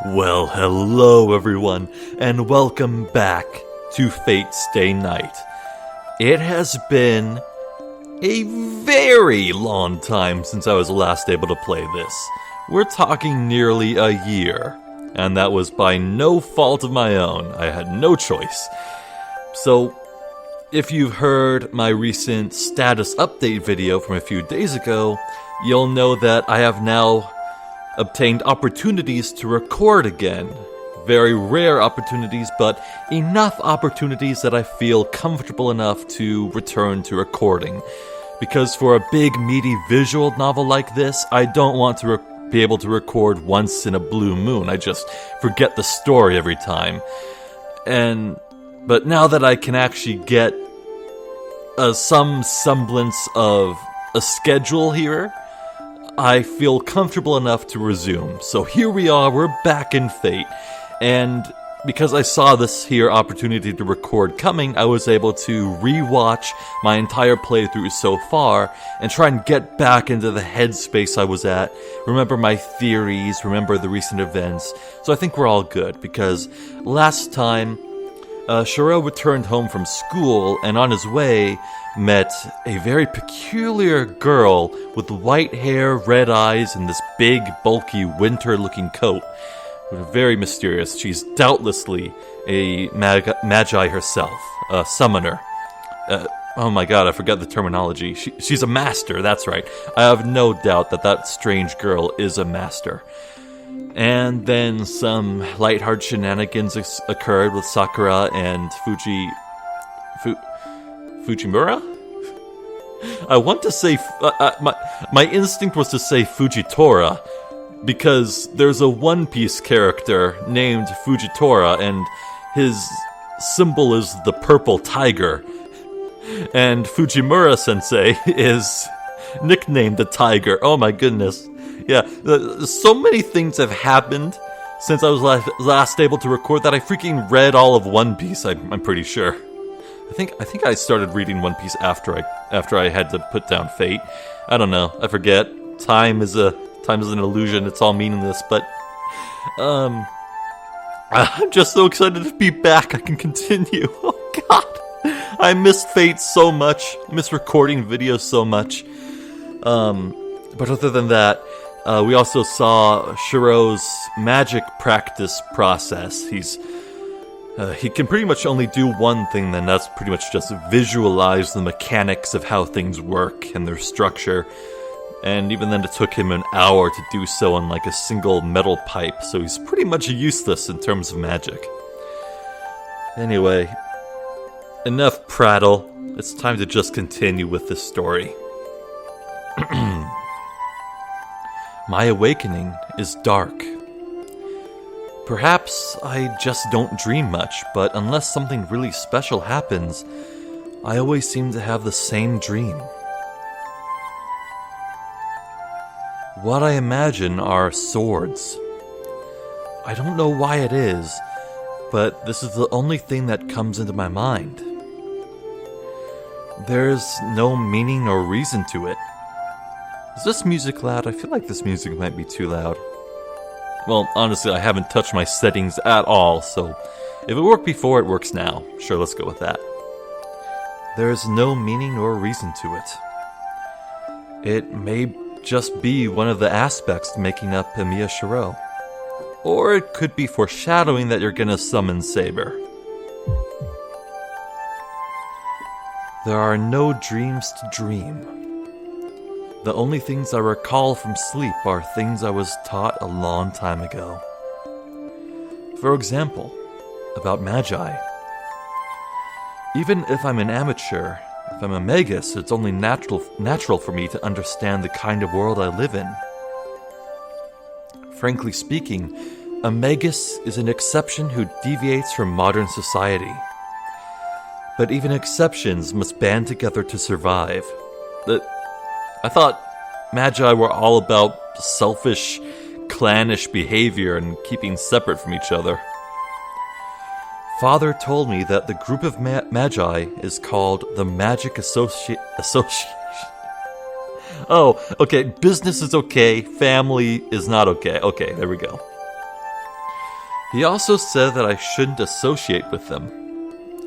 Well, hello everyone, and welcome back to Fate Stay Night. It has been a very long time since I was last able to play this. We're talking nearly a year, and that was by no fault of my own. I had no choice. So, if you've heard my recent status update video from a few days ago, you'll know that I have now obtained opportunities to record again. Very rare opportunities, but enough opportunities that I feel comfortable enough to return to recording. Because for a big, meaty visual novel like this, I don't want to be able to record once in a blue moon. I just forget the story every time. But now that I can actually get some semblance of a schedule here, I feel comfortable enough to resume. So here we are, we're back in Fate. And because I saw this here opportunity to record coming, I was able to rewatch my entire playthrough so far and try and get back into the headspace I was at, remember my theories, remember the recent events. So I think we're all good, because last time Shirou returned home from school and on his way met a very peculiar girl with white hair, red eyes, and this big, bulky, winter-looking coat. Very mysterious. She's doubtlessly a magi herself, a summoner. Oh my god, I forgot the terminology. She's a master, that's right. I have no doubt that strange girl is a master. And then some lighthearted shenanigans occurred with Sakura and Fujimura? I want to say... my instinct was to say Fujitora, because there's a One Piece character named Fujitora, and his symbol is the purple tiger. And Fujimura-sensei is nicknamed the tiger. Oh my goodness. Yeah, so many things have happened since I was last able to record that I freaking read all of One Piece, I'm pretty sure. I think I started reading One Piece after I had to put down Fate. I don't know, I forget. Time is an illusion, it's all meaningless, but I'm just so excited to be back, I can continue. Oh god, I miss Fate so much, I miss recording videos so much. But other than that, we also saw Shirou's magic practice process. He can pretty much only do one thing, then that's pretty much just visualize the mechanics of how things work and their structure. And even then it took him an hour to do so on like a single metal pipe, so he's pretty much useless in terms of magic. Anyway, enough prattle. It's time to just continue with this story. My awakening is dark. Perhaps I just don't dream much, but unless something really special happens, I always seem to have the same dream. What I imagine are swords. I don't know why it is, but this is the only thing that comes into my mind. There's no meaning or reason to it. Is this music loud? I feel like this music might be too loud. Well, honestly, I haven't touched my settings at all, so if it worked before, it works now. Sure, let's go with that. There's no meaning or reason to it. It may just be one of the aspects making up Emiya Shirou. Or it could be foreshadowing that you're gonna summon Saber. There are no dreams to dream. The only things I recall from sleep are things I was taught a long time ago. For example, about magi. Even if I'm an amateur, if I'm a magus, it's only natural for me to understand the kind of world I live in. Frankly speaking, a magus is an exception who deviates from modern society. But even exceptions must band together to survive. I thought magi were all about selfish, clannish behavior and keeping separate from each other. Father told me that the group of magi is called the Magic Association. Oh, okay, business is okay, family is not okay. Okay, there we go. He also said that I shouldn't associate with them.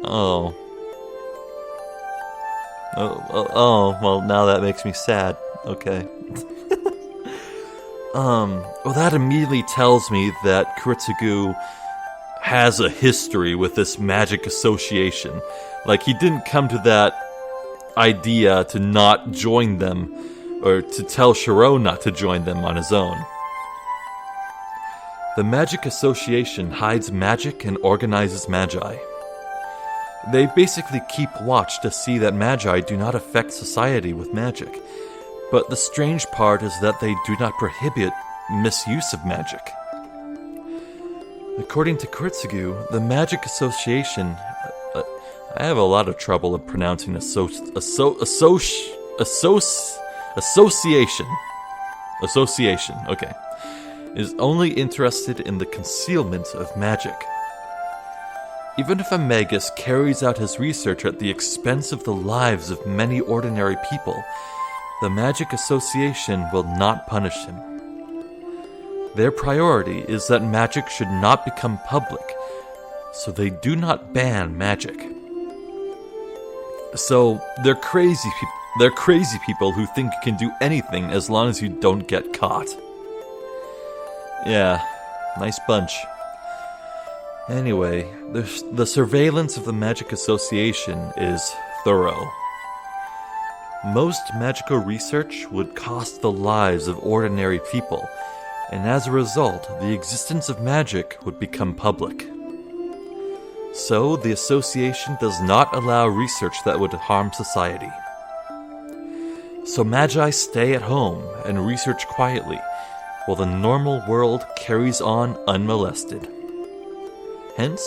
Oh. Well, now that makes me sad. Okay. Well, that immediately tells me that Kuretsugu has a history with this magic association. Like, he didn't come to that idea to not join them, or to tell Shirou not to join them on his own. The Magic Association hides magic and organizes magi. They basically keep watch to see that magi do not affect society with magic, but the strange part is that they do not prohibit misuse of magic. According to Kuretsugu, the Magic Association... I have a lot of trouble in pronouncing association. Association, okay. Is only interested in the concealment of magic. Even if a magus carries out his research at the expense of the lives of many ordinary people, the Magic Association will not punish him. Their priority is that magic should not become public, so they do not ban magic. So, they're crazy people who think you can do anything as long as you don't get caught. Yeah, nice bunch. Anyway, the surveillance of the Magic Association is thorough. Most magical research would cost the lives of ordinary people, and as a result, the existence of magic would become public. So, the association does not allow research that would harm society. So magi stay at home and research quietly, while the normal world carries on unmolested. Hence,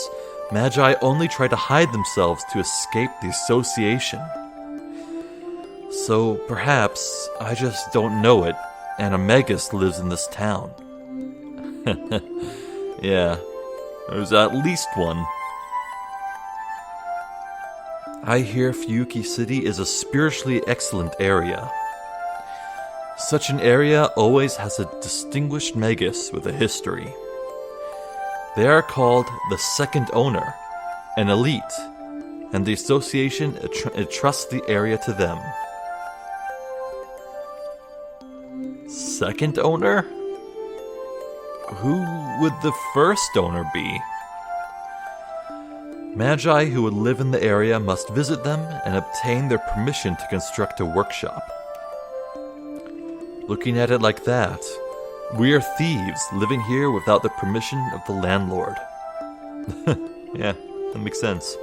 magi only try to hide themselves to escape the association. So, perhaps, I just don't know it, and a magus lives in this town. Yeah, there's at least one. I hear Fuyuki City is a spiritually excellent area. Such an area always has a distinguished magus with a history. They are called the second owner, an elite, and the association entrusts the area to them. Second owner? Who would the first owner be? Magi who would live in the area must visit them and obtain their permission to construct a workshop. Looking at it like that, we are thieves living here without the permission of the landlord. Yeah, that makes sense.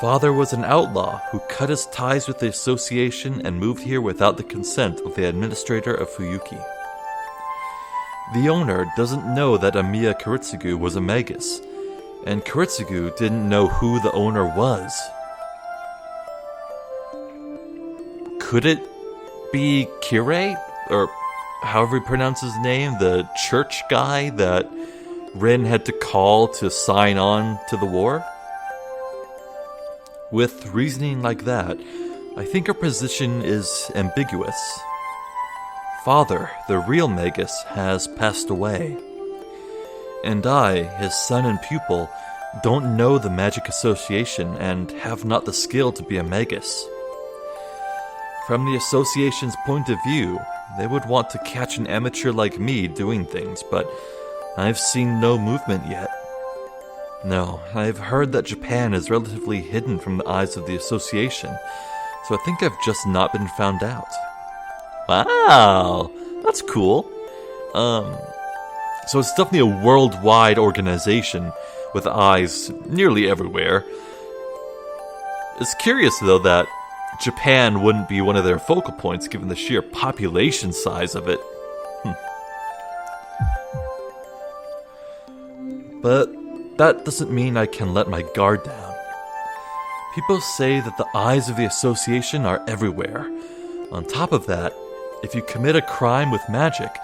Father was an outlaw who cut his ties with the association and moved here without the consent of the administrator of Fuyuki. The owner doesn't know that Emiya Kuretsugu was a magus, and Kuretsugu didn't know who the owner was. Could it be Kirei? Or however he pronounces his name, the church guy that Rin had to call to sign on to the war? With reasoning like that, I think our position is ambiguous. Father, the real magus, has passed away. And I, his son and pupil, don't know the Magic Association and have not the skill to be a magus. From the association's point of view, they would want to catch an amateur like me doing things, but I've seen no movement yet. No, I've heard that Japan is relatively hidden from the eyes of the association, so I think I've just not been found out. Wow, that's cool. So it's definitely a worldwide organization with eyes nearly everywhere. It's curious, though, that Japan wouldn't be one of their focal points given the sheer population size of it. But that doesn't mean I can let my guard down. People say that the eyes of the association are everywhere. On top of that, if you commit a crime with magic,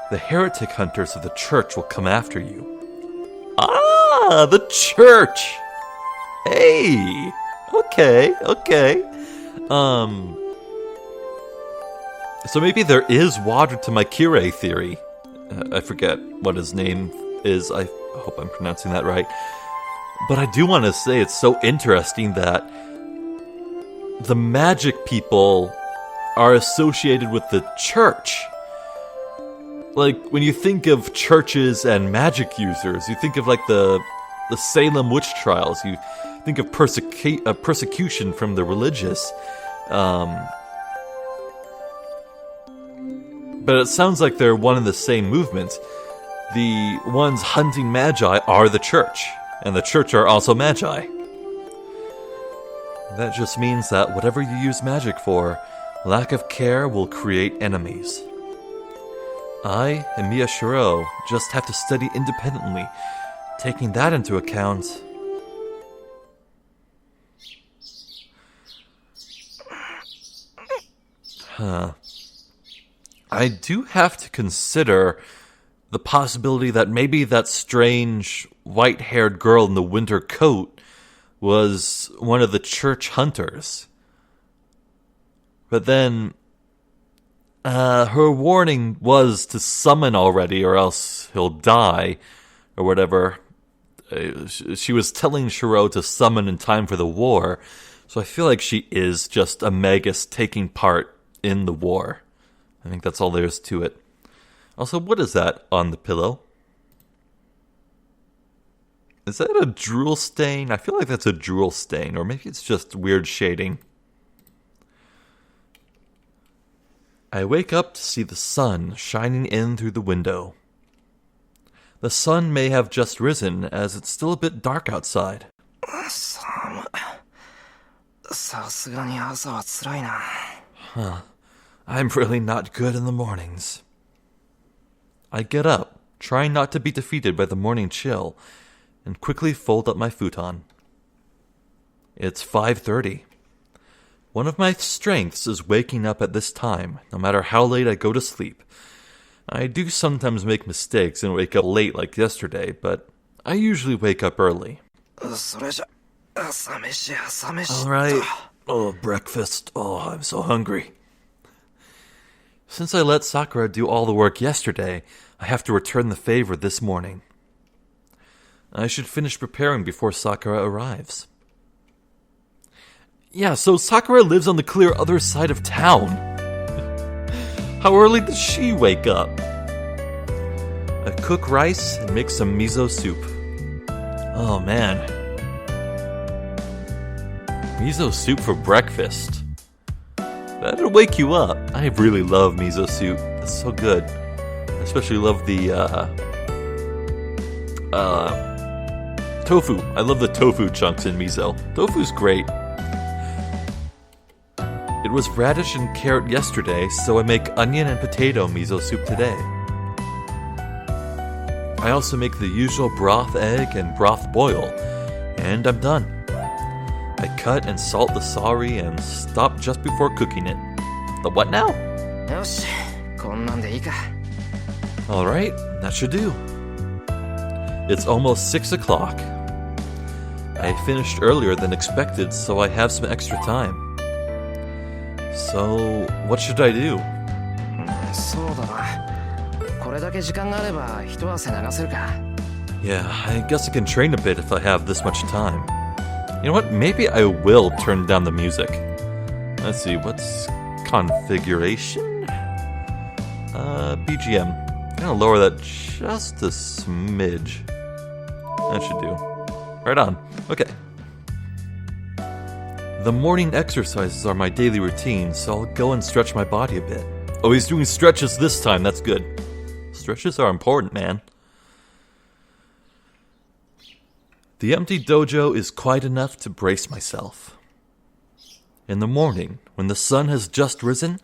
the heretic hunters of the church will come after you. Ah, the church! Hey! Okay. So maybe there is water to my Kirei theory. I forget what his name is. I I hope I'm pronouncing that right. But I do want to say it's so interesting that the magic people are associated with the church. Like, when you think of churches and magic users, you think of, like, the Salem witch trials. You think of persecution from the religious. But it sounds like they're one and the same movement. The ones hunting magi are the church, and the church are also magi. That just means that whatever you use magic for, lack of care will create enemies. I, Emiya Shirou, just have to study independently. Taking that into account... I do have to consider the possibility that maybe that strange white-haired girl in the winter coat was one of the church hunters. But then, her warning was to summon already or else he'll die, or whatever. She was telling Shirou to summon in time for the war, so I feel like she is just a Magus taking part in the war. I think that's all there is to it. Also, what is that on the pillow? Is that a drool stain? I feel like that's a drool stain, or maybe it's just weird shading. I wake up to see the sun shining in through the window. The sun may have just risen, as it's still a bit dark outside. I'm really not good in the mornings. I get up, trying not to be defeated by the morning chill, and quickly fold up my futon. It's 5:30. One of my strengths is waking up at this time, no matter how late I go to sleep. I do sometimes make mistakes and wake up late like yesterday, but I usually wake up early. Alright. Oh, breakfast. Oh, I'm so hungry. Since I let Sakura do all the work yesterday, I have to return the favor this morning. I should finish preparing before Sakura arrives. Yeah, so Sakura lives on the clear other side of town. How early does she wake up? I cook rice and make some miso soup. Oh man. Miso soup for breakfast. That'll wake you up. I really love miso soup. It's so good. I especially love the tofu. I love the tofu chunks in miso. Tofu's great. It was radish and carrot yesterday, so I make onion and potato miso soup today. I also make the usual broth egg and broth boil, and I'm done. I cut and salt the sari and stop just before cooking it. The what now? Alright, that should do. It's almost 6 o'clock. I finished earlier than expected, so I have some extra time. So, what should I do? Yeah, I guess I can train a bit if I have this much time. You know what? Maybe I will turn down the music. Let's see, what's configuration? BGM. I'm gonna lower that just a smidge. That should do. Right on. Okay. The morning exercises are my daily routine, so I'll go and stretch my body a bit. Oh, he's doing stretches this time, that's good. Stretches are important, man. The empty dojo is quiet enough to brace myself. In the morning, when the sun has just risen,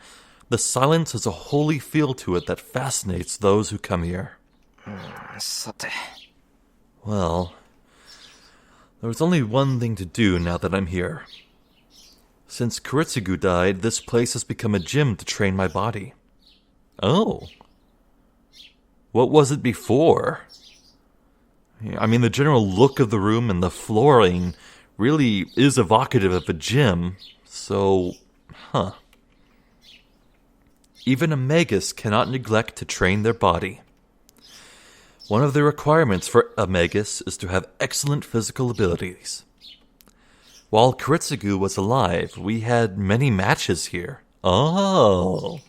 the silence has a holy feel to it that fascinates those who come here. Well, there's only one thing to do now that I'm here. Since Kuritsugu died, this place has become a gym to train my body. Oh. What was it before? I mean, the general look of the room and the flooring really is evocative of a gym, so, Even a magus cannot neglect to train their body. One of the requirements for a magus is to have excellent physical abilities. While Kiritsugu was alive, we had many matches here. Oh.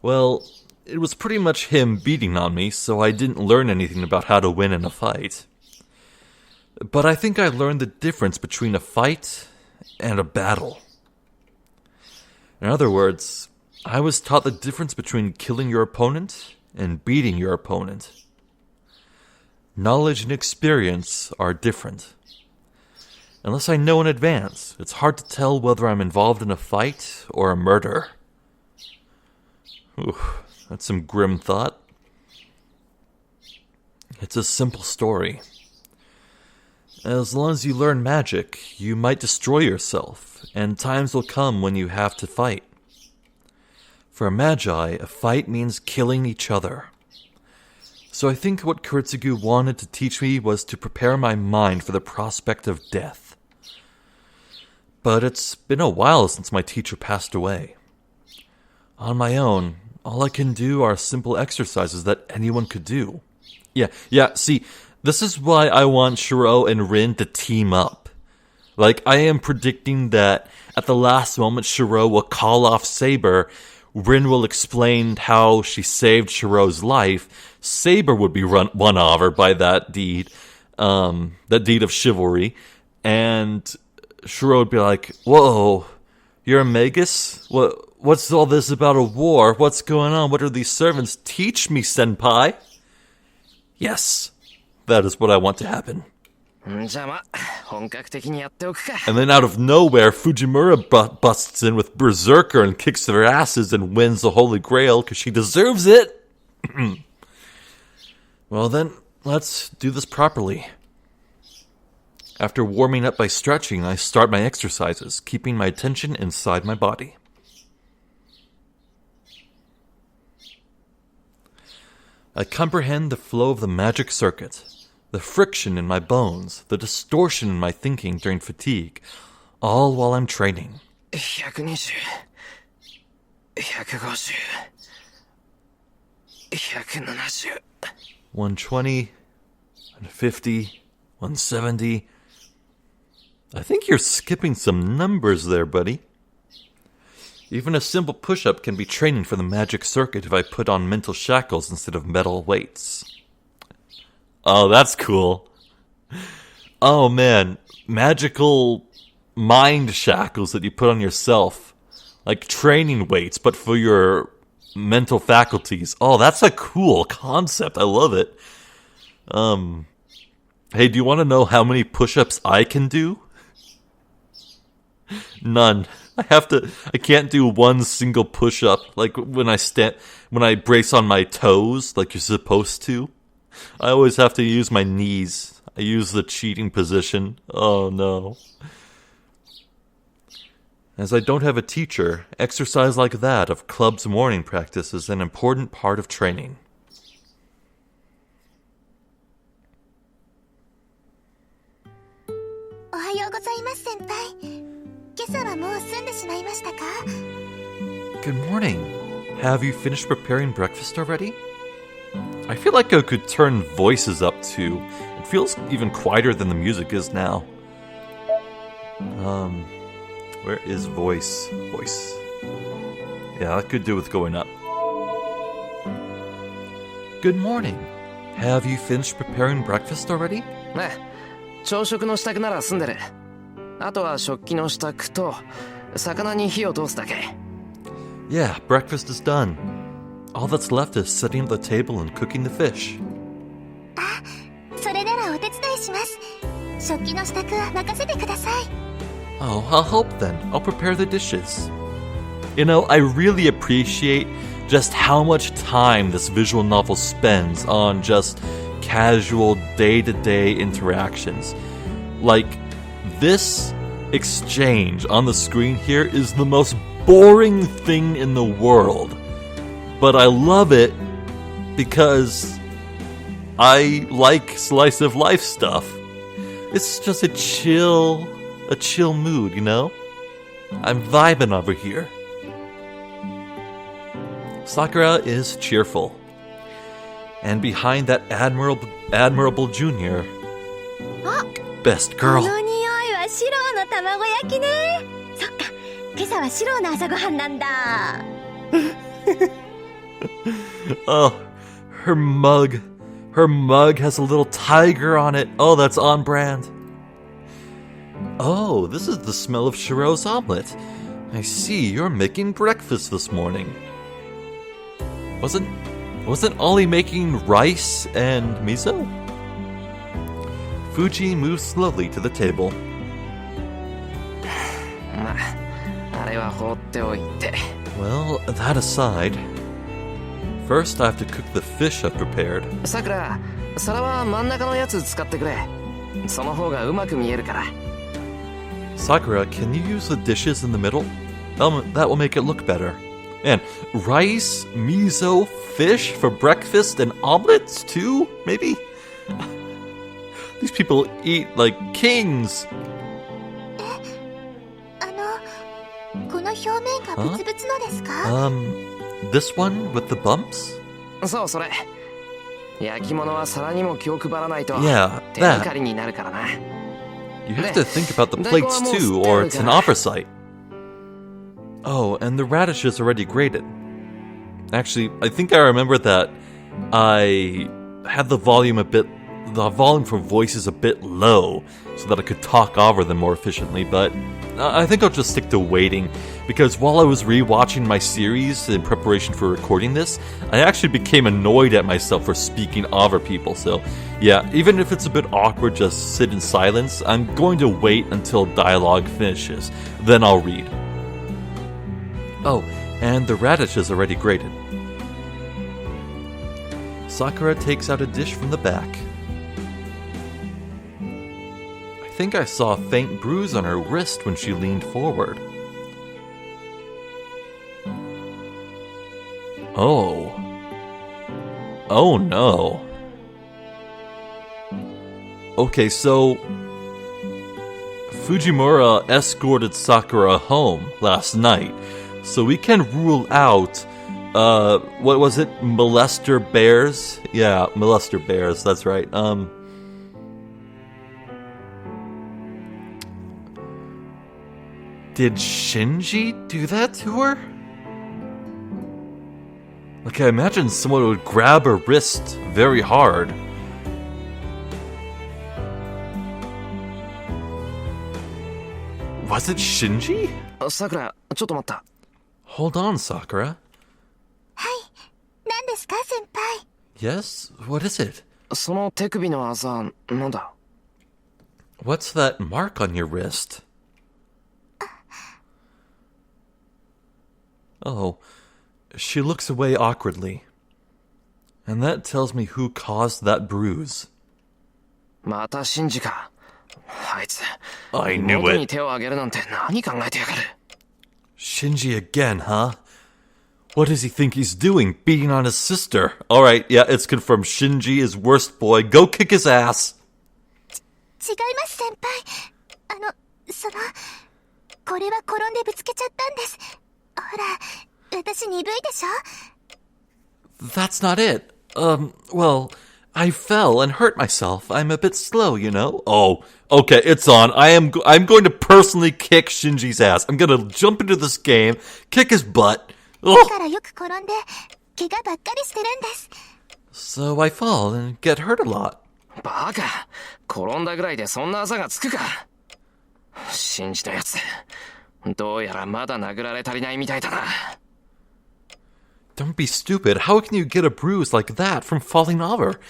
Well, it was pretty much him beating on me, so I didn't learn anything about how to win in a fight. But I think I learned the difference between a fight and a battle. In other words, I was taught the difference between killing your opponent and beating your opponent. Knowledge and experience are different. Unless I know in advance, it's hard to tell whether I'm involved in a fight or a murder. Oof, that's some grim thought. It's a simple story. As long as you learn magic, you might destroy yourself, and times will come when you have to fight. For a magi, a fight means killing each other. So I think what Kiritsugu wanted to teach me was to prepare my mind for the prospect of death. But it's been a while since my teacher passed away. On my own, all I can do are simple exercises that anyone could do. Yeah, see, this is why I want Shirou and Rin to team up. Like, I am predicting that at the last moment Shirou will call off Saber, Rin will explain how she saved Shirou's life, Saber would be won over by that deed of chivalry, and Shirou would be like, "Whoa, you're a magus? What's all this about a war? What's going on? What are these servants? Teach me, senpai." Yes, that is what I want to happen. And then out of nowhere, Fujimura busts in with Berserker and kicks their asses and wins the Holy Grail because she deserves it. Well then, let's do this properly. After warming up by stretching, I start my exercises, keeping my attention inside my body. I comprehend the flow of the magic circuit, the friction in my bones, the distortion in my thinking during fatigue, all while I'm training. 120, 150, 170. 120, 150, 170. I think you're skipping some numbers there, buddy. Even a simple push-up can be training for the magic circuit if I put on mental shackles instead of metal weights. Oh, that's cool. Oh man, magical mind shackles that you put on yourself. Like training weights, but for your mental faculties. Oh, that's a cool concept. I love it. Hey, do you want to know how many push-ups I can do? None. I can't do one single push-up, like when I brace on my toes, like you're supposed to. I always have to use my knees. I use the cheating position. Oh no. As I don't have a teacher, exercise like that of club's morning practice is an important part of training. Good morning. Have you finished preparing breakfast already? I feel like I could turn voices up too. It feels even quieter than the music is now. Where is voice? Voice. Yeah, I could do with going up. Good morning. Have you finished preparing breakfast already? 朝食の支度なら済んでる。あとは食器の支度と魚に火を通すだけ。Yeah, breakfast is done. All that's left is setting up the table and cooking the fish. それならお手伝いします。食器の支度は任せてください。Oh, I'll help then. I'll prepare the dishes. You know, I really appreciate just how much time this visual novel spends on just casual day-to-day interactions. Like, this exchange on the screen here is the most boring thing in the world. But I love it because I like slice of life stuff. It's just a chill mood, you know? I'm vibing over here. Sakura is cheerful. And behind that admirable junior. あ、 Best こ girl. の匂いはシローの卵焼きね。そっか、今朝はシローの朝ごはんなんだ。Oh, her mug. Her mug has a little tiger on it. Oh, that's on brand. Oh, this is the smell of Shirou's omelet. I see you're making breakfast this morning. Wasn't Ollie making rice and miso? Fuji moves slowly to the table. まあ、あれは放っておいて。 Well, that aside, first I have to cook the fish I've prepared. さくら、皿は真ん中のやつ使ってくれ。その方がうまく見えるから。 Sakura, can you use the dishes in the middle? That will make it look better. And rice, miso, fish for breakfast, and omelets too, maybe? These people eat like kings. この表面がブツブツのですか？ This one with the bumps? そう、それ。焼き物は皿にも気を配らないと Yeah, 手がかりになるからな。 You have to think about the plates too, or it's an oversight. Oh, and the radish is already grated. Actually, I think I remember that I had the volume for voices a bit low so that I could talk over them more efficiently, but I think I'll just stick to waiting, because while I was rewatching my series in preparation for recording this, I actually became annoyed at myself for speaking over people. So yeah, even if it's a bit awkward, just sit in silence. I'm going to wait until dialogue finishes, then I'll read. Oh, and the radish is already grated. Sakura takes out a dish from the back. I think I saw a faint bruise on her wrist when she leaned forward. Oh. Oh no. Okay, so Fujimura escorted Sakura home last night, so we can rule out, what was it? Molester bears? Yeah, molester bears, that's right. Did Shinji do that to her? Like, I imagine someone would grab her wrist very hard. Was it Shinji? さくら、ちょっと待った。 Hold on, Sakura. はい、何ですか、先輩。 Yes? What is it? その手首のあざ、なんだ？ What's that mark on your wrist? Oh, she looks away awkwardly. And that tells me who caused that bruise. またシンジか。あいつ。 I knew 元に it. 手を挙げるなんて何考えてやがる。 Shinji again, huh? What does he think he's doing, beating on his sister? Alright, yeah, it's confirmed. Shinji is worst boy. Go kick his ass. 違います、先輩。これは転んでぶつけちゃったんです。ほら、私鈍いでしょ？ That's not it. Well, I fell and hurt myself. I'm a bit slow, you know? Oh, okay, it's on. I'm going to personally kick Shinji's ass. I'm gonna jump into this game, kick his butt. だ Oh. からよく転んで、怪我ばっかりしてるんです。 So I fall and get hurt a lot. バカ。転んだぐらいでそんなあざがつくか。信じたやつ。どうやらまだ殴られ足りないみたいだな。 Don't be stupid. How can you get a bruise like that from falling over?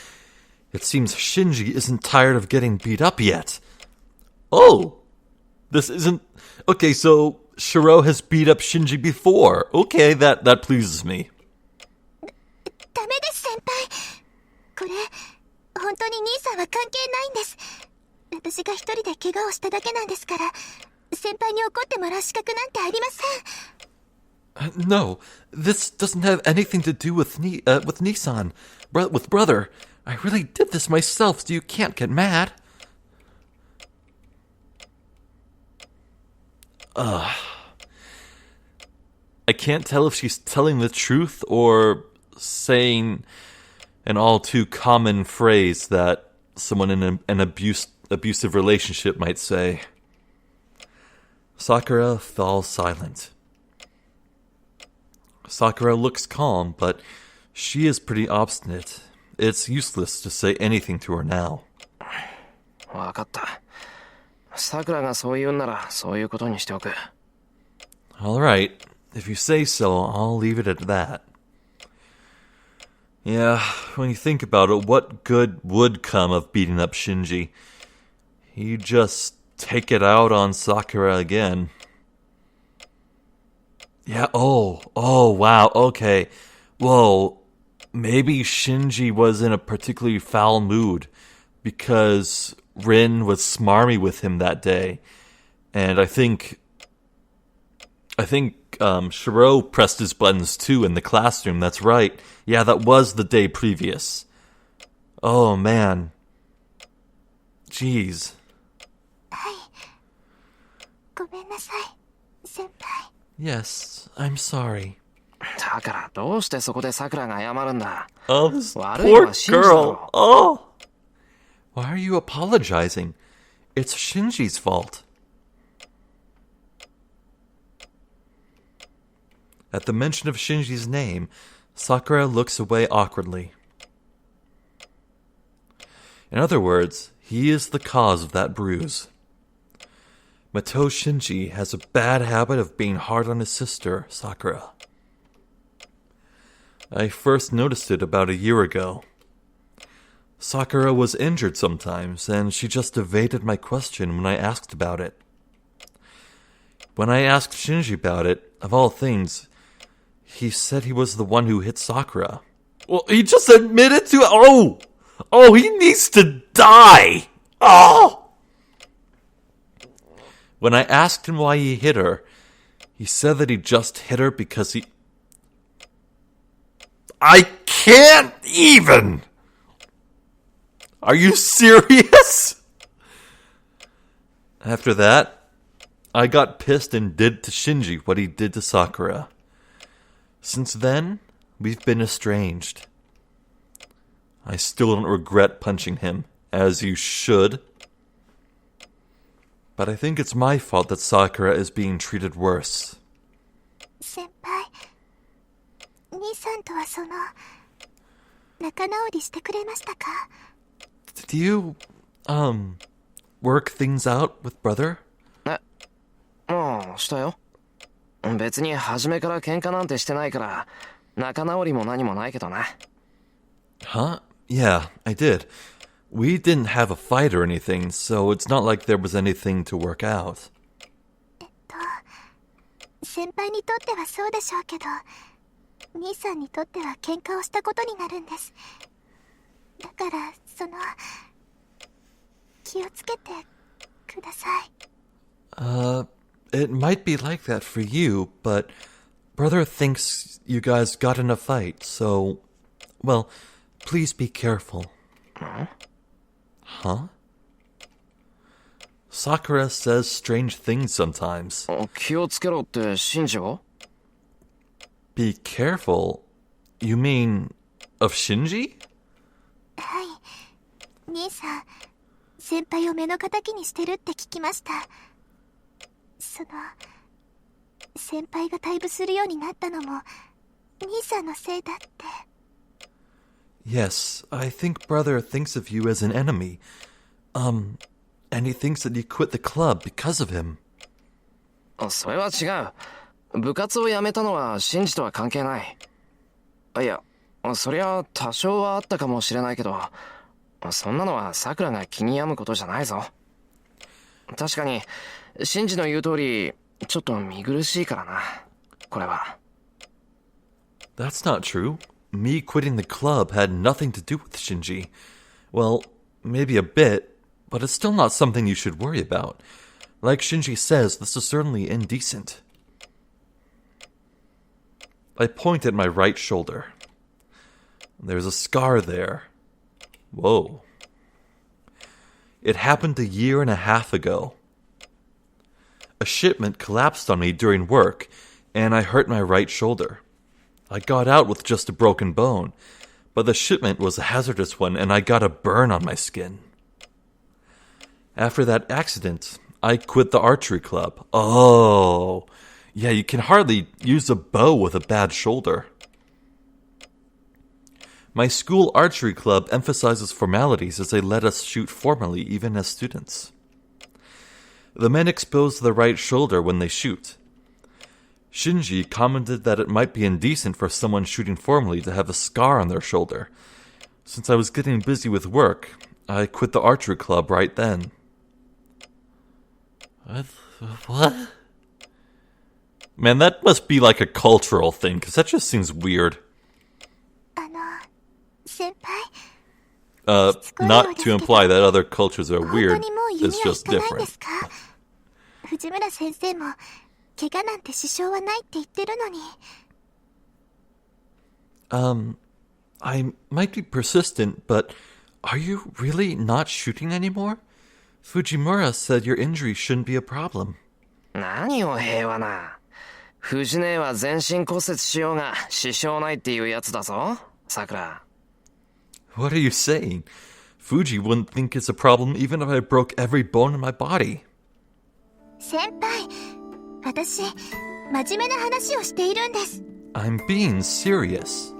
It seems Shinji isn't tired of getting beat up yet. Oh! This isn't... Okay, so Shirou has beat up Shinji before. Okay, that pleases me. ダメです、先輩。これ、本当に兄さんは関係ないんです。私が一人で怪我をしただけなんですから、先輩に怒ってもらう資格なんてありません。 No, this doesn't have anything to do with Nissan, with brother. I really did this myself, so you can't get mad. I can't tell if she's telling the truth or saying An all too common phrase that someone in an abusive relationship might say. Sakura falls silent. Sakura looks calm, but she is pretty obstinate. It's useless to say anything to her now. わかった。さくらがそう言うんならそういうことにしておく。Alright, if you say so, I'll leave it at that. Yeah, when you think about it, what good would come of beating up Shinji? You just take it out on Sakura again. Yeah, oh, wow, okay. Whoa, maybe Shinji was in a particularly foul mood because Rin was smarmy with him that day. And I think Shirou pressed his buttons too in the classroom, that's right. Yeah, that was the day previous. Oh, man. Jeez. はい。ごめんなさい、先輩。 Yes, I'm sorry. だからどうしてそこでさくらが謝るんだ。 Oh, this 悪いの poor はシンジだろ。 girl. Oh. Why are you apologizing? It's Shinji's fault. At the mention of Shinji's name, Sakura looks away awkwardly. In other words, he is the cause of that bruise. Matou Shinji has a bad habit of being hard on his sister, Sakura. I first noticed it about a year ago. Sakura was injured sometimes, and she just evaded my question when I asked about it. When I asked Shinji about it, of all things, he said he was the one who hit Sakura. Well, he just admitted to it. Oh, he needs to die. Oh! When I asked him why he hit her, he said that he just hit her because he... I can't even! Are you serious? After that, I got pissed and did to Shinji what he did to Sakura. Since then, we've been estranged. I still don't regret punching him, as you should. But I think it's my fault that Sakura is being treated worse. 先輩、兄さんとは仲直りしてくれましたか？ Did you, work things out with brother? したよ。別に初めから喧嘩なんてしてないから、仲直りも何もないけどな。Huh? Yeah, I did. We didn't have a fight or anything, so it's not like there was anything to work out. 先輩にとってはそうでしょうけど、兄さんにとっては喧嘩をしたことになるんです。だから気をつけてください。It might be like that for you, but brother thinks you guys got in a fight, so, well, please be careful. Huh? Sakura says strange things sometimes. 気をつけろってシンジを？ Be careful? You mean of Shinji? はい。兄さん、先輩を目の敵にしてるって聞きました。先輩が退部するようになったのも、兄さんのせいだって。Yes, I think brother thinks of you as an enemy. And he thinks that you quit the club because of him. それは違う。部活を辞めたのはシンジとは関係ない。いや、そりゃ多少はあったかもしれないけど、そんなのはさくらが気に病むことじゃないぞ。確かに、シンジの言う通り、ちょっと見苦しいからな、これは。That's not true. Me quitting the club had nothing to do with Shinji. Well, maybe a bit, but it's still not something you should worry about. Like Shinji says, this is certainly indecent. I point at my right shoulder. There's a scar there. Whoa. It happened a year and a half ago. A shipment collapsed on me during work, and I hurt my right shoulder. I got out with just a broken bone, but the shipment was a hazardous one and I got a burn on my skin. After that accident, I quit the archery club. Oh, yeah, you can hardly use a bow with a bad shoulder. My school archery club emphasizes formalities as they let us shoot formally even as students. The men expose the right shoulder when they shoot. Shinji commented that it might be indecent for someone shooting formally to have a scar on their shoulder. Since I was getting busy with work, I quit the archery club right then. What? Man, that must be like a cultural thing, because that just seems weird. 先輩 Not to imply that other cultures are 本当 weird, にもう弓 it's は just 引かないんで different. すか藤村先生も怪我なんて支障はないって言ってるのに I might be persistent, but are you really not shooting anymore? Fujimura said your injury shouldn't be a problem. 何を平和な。藤姉は全身骨折しようが支障ないっていうやつだぞ、さくら。What are you saying? Fuji wouldn't think it's a problem even if I broke every bone in my body. 先輩私真面目な話をしているんです I'm being serious.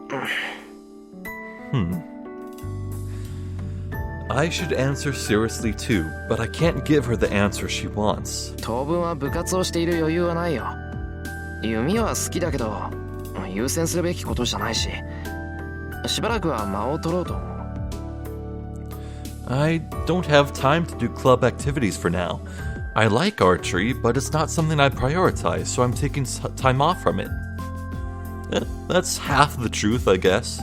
I should answer seriously too, but I can't give her the answer she wants. 当分は部活をしている余裕はないよ。弓は好きだけど優先するべきことじゃないし、しばらくは間を取ろうと思う。I don't have time to do club activities for now. I like archery, but it's not something I prioritize, so I'm taking time off from it. That's half the truth, I guess.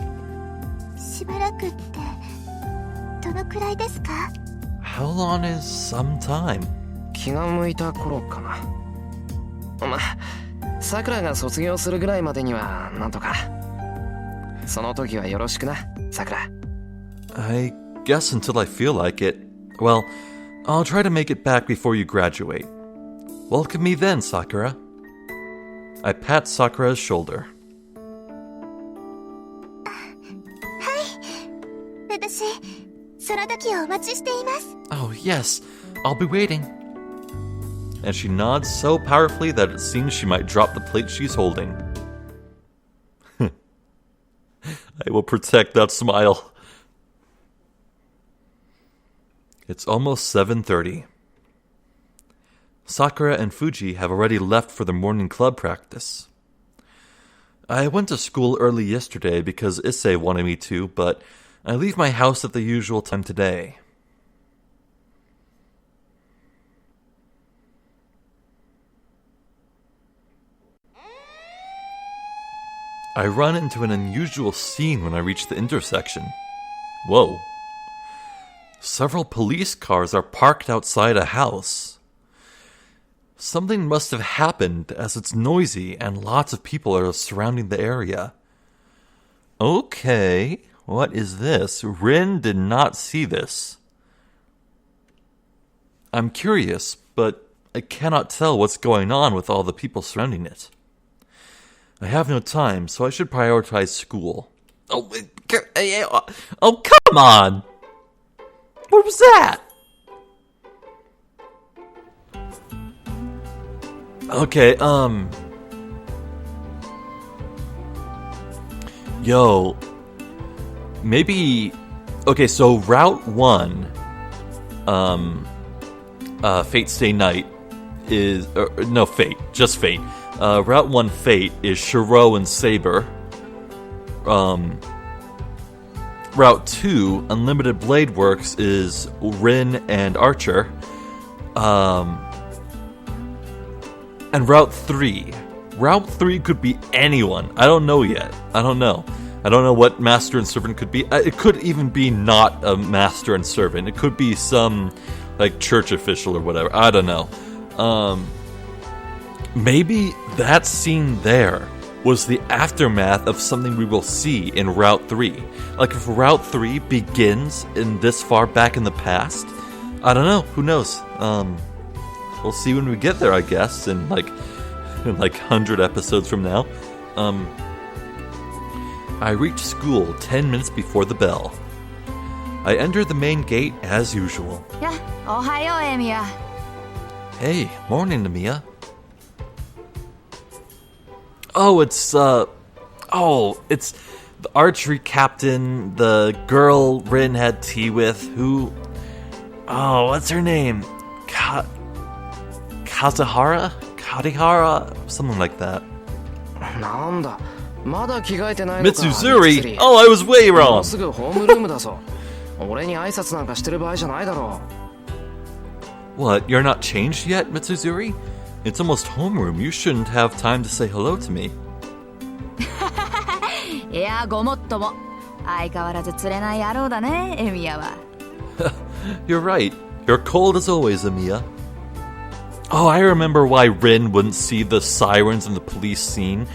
しばらくってどのくらいですか How long is some time? 気が向いた頃かな。まあ、さくらが卒業するぐらいまでにはなんとか。その時はよろしくな、さくら。I guess until I feel like it. Well, I'll try to make it back before you graduate. Welcome me then, Sakura. I pat Sakura's shoulder. 私その時をお待ちしています Oh, yes, I'll be waiting. And she nods so powerfully that it seems she might drop the plate she's holding. I will protect that smile. It's almost 7:30. Sakura and Fuji have already left for the morning club practice. I went to school early yesterday because Issei wanted me to, but I leave my house at the usual time today. I run into an unusual scene when I reach the intersection. Whoa. Several police cars are parked outside a house. Something must have happened as it's noisy and lots of people are surrounding the area. Okay, what is this? Rin did not see this. I'm curious, but I cannot tell what's going on with all the people surrounding it. I have no time, so I should prioritize school. Oh, come on! What was that? Okay, Yo. Maybe... Okay, so Route 1, Fate Stay Night is... no, Fate. Just Fate. Route 1 Fate is Shirou and Saber. Route 2, Unlimited Blade Works, is Rin and Archer. And Route 3. Route 3 could be anyone. I don't know yet. I don't know what Master and Servant could be. It could even be not a Master and Servant. It could be some, like, church official or whatever. I don't know. Maybe that scene there was the aftermath of something we will see in Route 3. Like, if Route 3 begins in this far back in the past, I don't know. Who knows? We'll see when we get there, I guess, in like 100 episodes from now. I reach school 10 minutes before the bell. I enter the main gate as usual. や、おはようエミヤ。 Hey, morning, Emiya. Oh, it's the archery captain, the girl Rin had tea with, what's her name? Katahara? Something like that. なんだ、まだ着替えてないのか。 Mitsuzuri? Oh, I was way も wrong. うすぐホームルームだぞ。俺に挨拶なんかしてる場合じゃないだろ What, you're not changed yet, Mitsuzuri? It's almost homeroom. You shouldn't have time to say hello to me. いや、ごもっとも。相変わらず釣れない野郎だね、エミヤは。You're right. You're cold as always, Emiya. Oh, I remember why Rin wouldn't see the sirens in the police scene.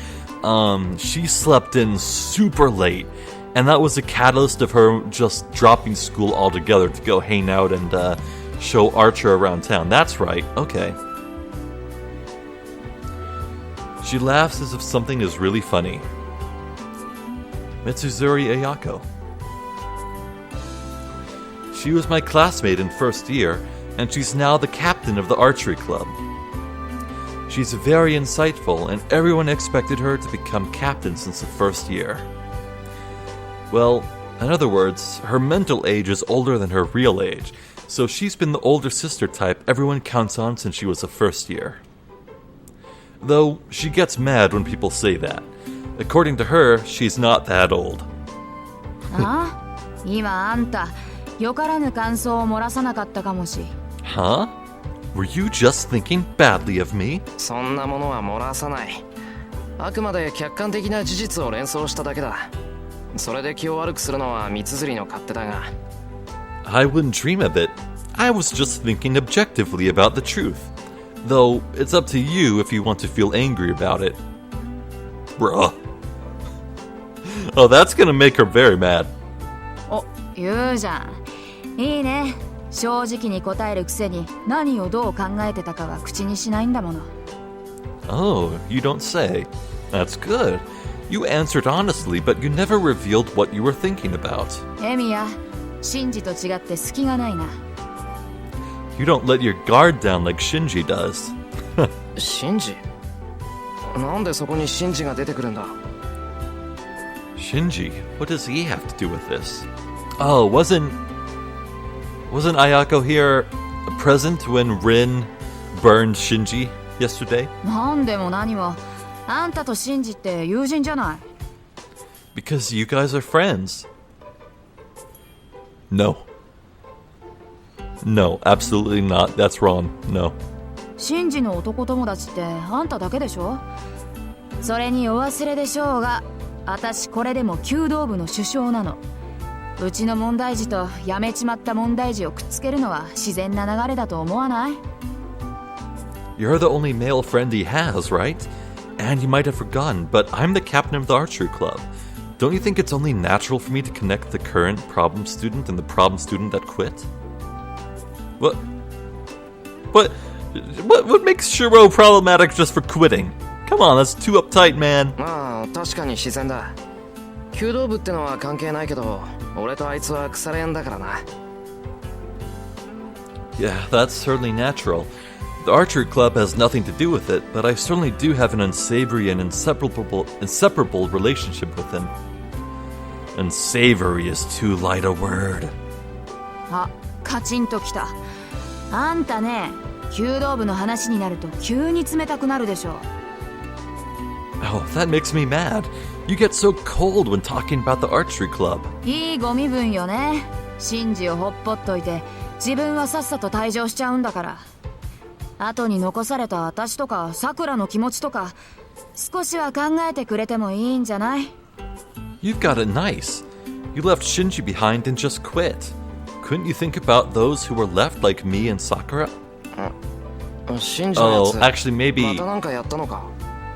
She slept in super late, and that was the catalyst of her just dropping school altogether to go hang out and show Archer around town. That's right. Okay. She laughs as if something is really funny. Mitsuzuri Ayako. She was my classmate in first year, and she's now the captain of the archery club. She's very insightful, and everyone expected her to become captain since the first year. Well, in other words, her mental age is older than her real age, so she's been the older sister type everyone counts on since she was the first year. Though, she gets mad when people say that. According to her, she's not that old. あ？今あんた、よからぬ感想を漏らさなかったかもし。Huh? Were you just thinking badly of me? う。そんなものは漏らさない。あくまで客観的な事実を連想しただけだ。それで気を悪くするのは三綴りの勝手だが。I wouldn't dream of it. I was just thinking objectively about the truth. Though, it's up to you if you want to feel angry about it. Bruh. Oh, that's gonna make her very mad. お、言うじゃん。いいね。正直に答えるくせに何をどう考えてたかは口にしないんだもの。Oh, you don't say. That's good. You answered honestly, but you never revealed what you were thinking about. エミヤ、シンジと違って隙がないな。You don't let your guard down like Shinji does. シンジ？なんでそこにシンジが出てくるんだ？ Shinji? What does he have to do with this? Oh, wasn't Ayako here present when Rin burned Shinji yesterday? なんでも何も、あんたとシンジって友人じゃない。Because you guys are friends. No. No, absolutely not. That's wrong. No. シンジの男友達ってあんただけでしょ。それにお忘れでしょうが、私これでも弓道部の主将なの。うちの問題児と辞めちまった問題児をくっつけるのは自然な流れだと思わない？ You're the only male friend he has, right? And you might have forgotten, but I'm the captain of the archery club. Don't you think it's only natural for me to connect the current problem student and the problem student that quit? What makes Shirou problematic just for quitting? Come on, that's too uptight, man. まあ確かに自然だ。弓道部ってのは関係ないけど、俺とあいつは腐れ縁だからな。Yeah, that's certainly natural. The archery club has nothing to do with it, but I certainly do have an unsavory and inseparable relationship with him. Unsavory is too light a word. あ、カチンときた。あんたね、弓道部の話になると急に冷たくなるでしょ。Oh, that makes me mad. You get so cold when talking about the archery club. いいご身分よね。シンジをほっぽっといて、自分はさっさと退場しちゃうんだから。後に残された私とかさくらの気持ちとか、少しは考えてくれてもいいんじゃない？ You've got it nice. You left Shinji behind and just quit. Couldn't you think about those who were left like me and Sakura? シンジのやつ、 Oh, actually, ま maybe... たなんかやったのか？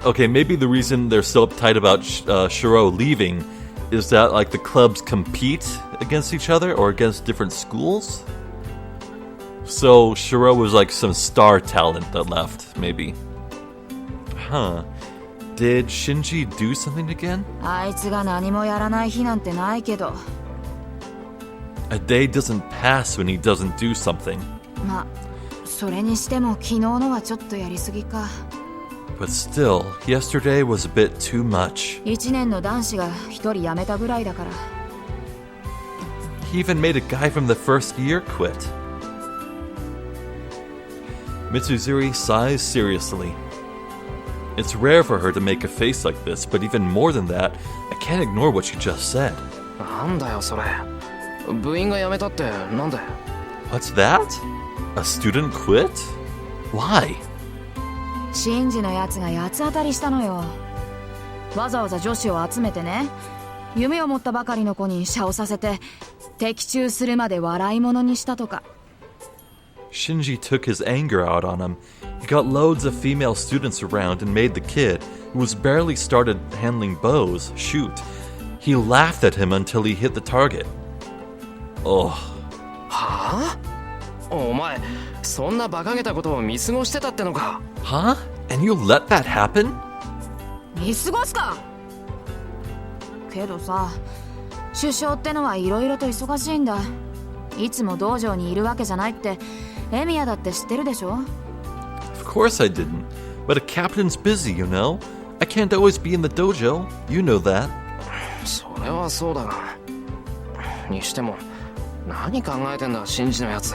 Okay, maybe the reason they're so uptight about Shirou leaving is that, like, the clubs compete against each other or against different schools? So Shirou was like some star talent that left, maybe. Huh. Did Shinji do something again? あいつが何もやらない日なんてないけど。A day doesn't pass when he doesn't do something. まあ、それにしても昨日のはちょっとやりすぎか。But still, yesterday was a bit too much. 1年の男子が1人辞めたぐらいだから。He even made a guy from the first year quit. Mitsuzuri sighs seriously. It's rare for her to make a face like this, but even more than that, I can't ignore what she just said. なんだよそれ。部員が辞めたってなんで？ What's that? A student quit? Why? シンジのやつが八つ当たりしたのよ。わざわざ女子を集めてね、夢を持ったばかりの子に謝をさせて的中するまで笑い物にしたとか。Shinji took his anger out on him. He got loads of female students around and made the kid, who was barely started handling bows, shoot. He laughed at him until he hit the target. Oh. はあ？お前、そんな馬鹿げたことを見過ごしてたってのか？ Huh? And you let that happen? 見過ごすか？けどさ、首相ってのはいろいろと忙しいんだ。いつも道場にいるわけじゃないってエミヤだって知ってるでしょ？ Of course I didn't. But a captain's busy, you know? I can't always be in the dojo. You know that. それはそうだが。にしても、何考えてんだ、シンジのやつ。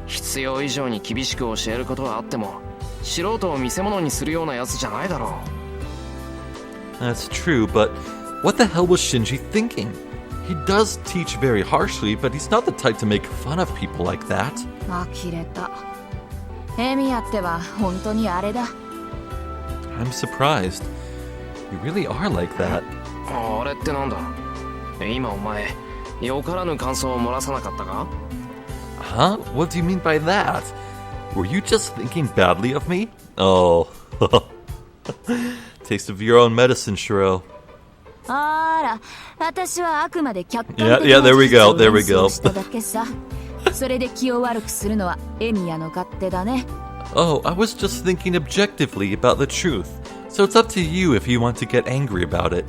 必要以上に厳しく教えることはあっても、素人を見せ物にするようなやつじゃないだろう。That's true, but what the hell was Shinji thinking? He does teach very harshly, but he's not the type to make fun of people like that. 呆れた。エミヤっては本当にあれだ。I'm surprised. You really are like that. あれってなんだ？今お前、よからぬ感想を漏らさなかったか？ Huh? What do you mean by that? Were you just thinking badly of me? Oh. Taste of your own medicine, Shirou. あら、私はあくまで客観的 Yeah, there we go, な there we 事実を go. 演奏しただけさ。それで気を悪くするのはエミヤの勝手だね。Oh, I was just thinking objectively about the truth. So it's up to you if you want to get angry about it.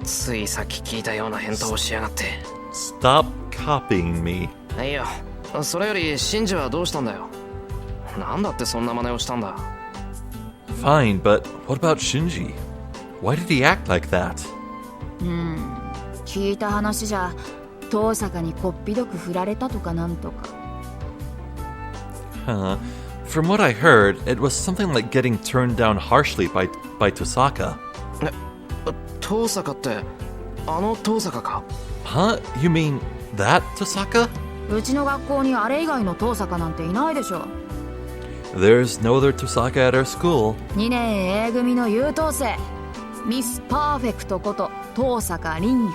ついさっき聞いたような返答をしやがって。 Stop copying me. いや、それよりシンジはどうしたんだよ。なんだってそんな真似をしたんだ。 Fine, but what about Shinji? Why did he act like that? 聞いた話じゃ、遠坂にこっぴどく振られたとかなんとか。From what I heard, it was something like getting turned down harshly by Tosaka. 遠坂って、あの遠坂か？ Huh? You mean that Tosaka? うちの学校にあれ以外の遠坂なんていないでしょ。There's no other Tosaka at our school. 2年 A 組の優等生、ミスパーフェクトこと遠坂凛よ。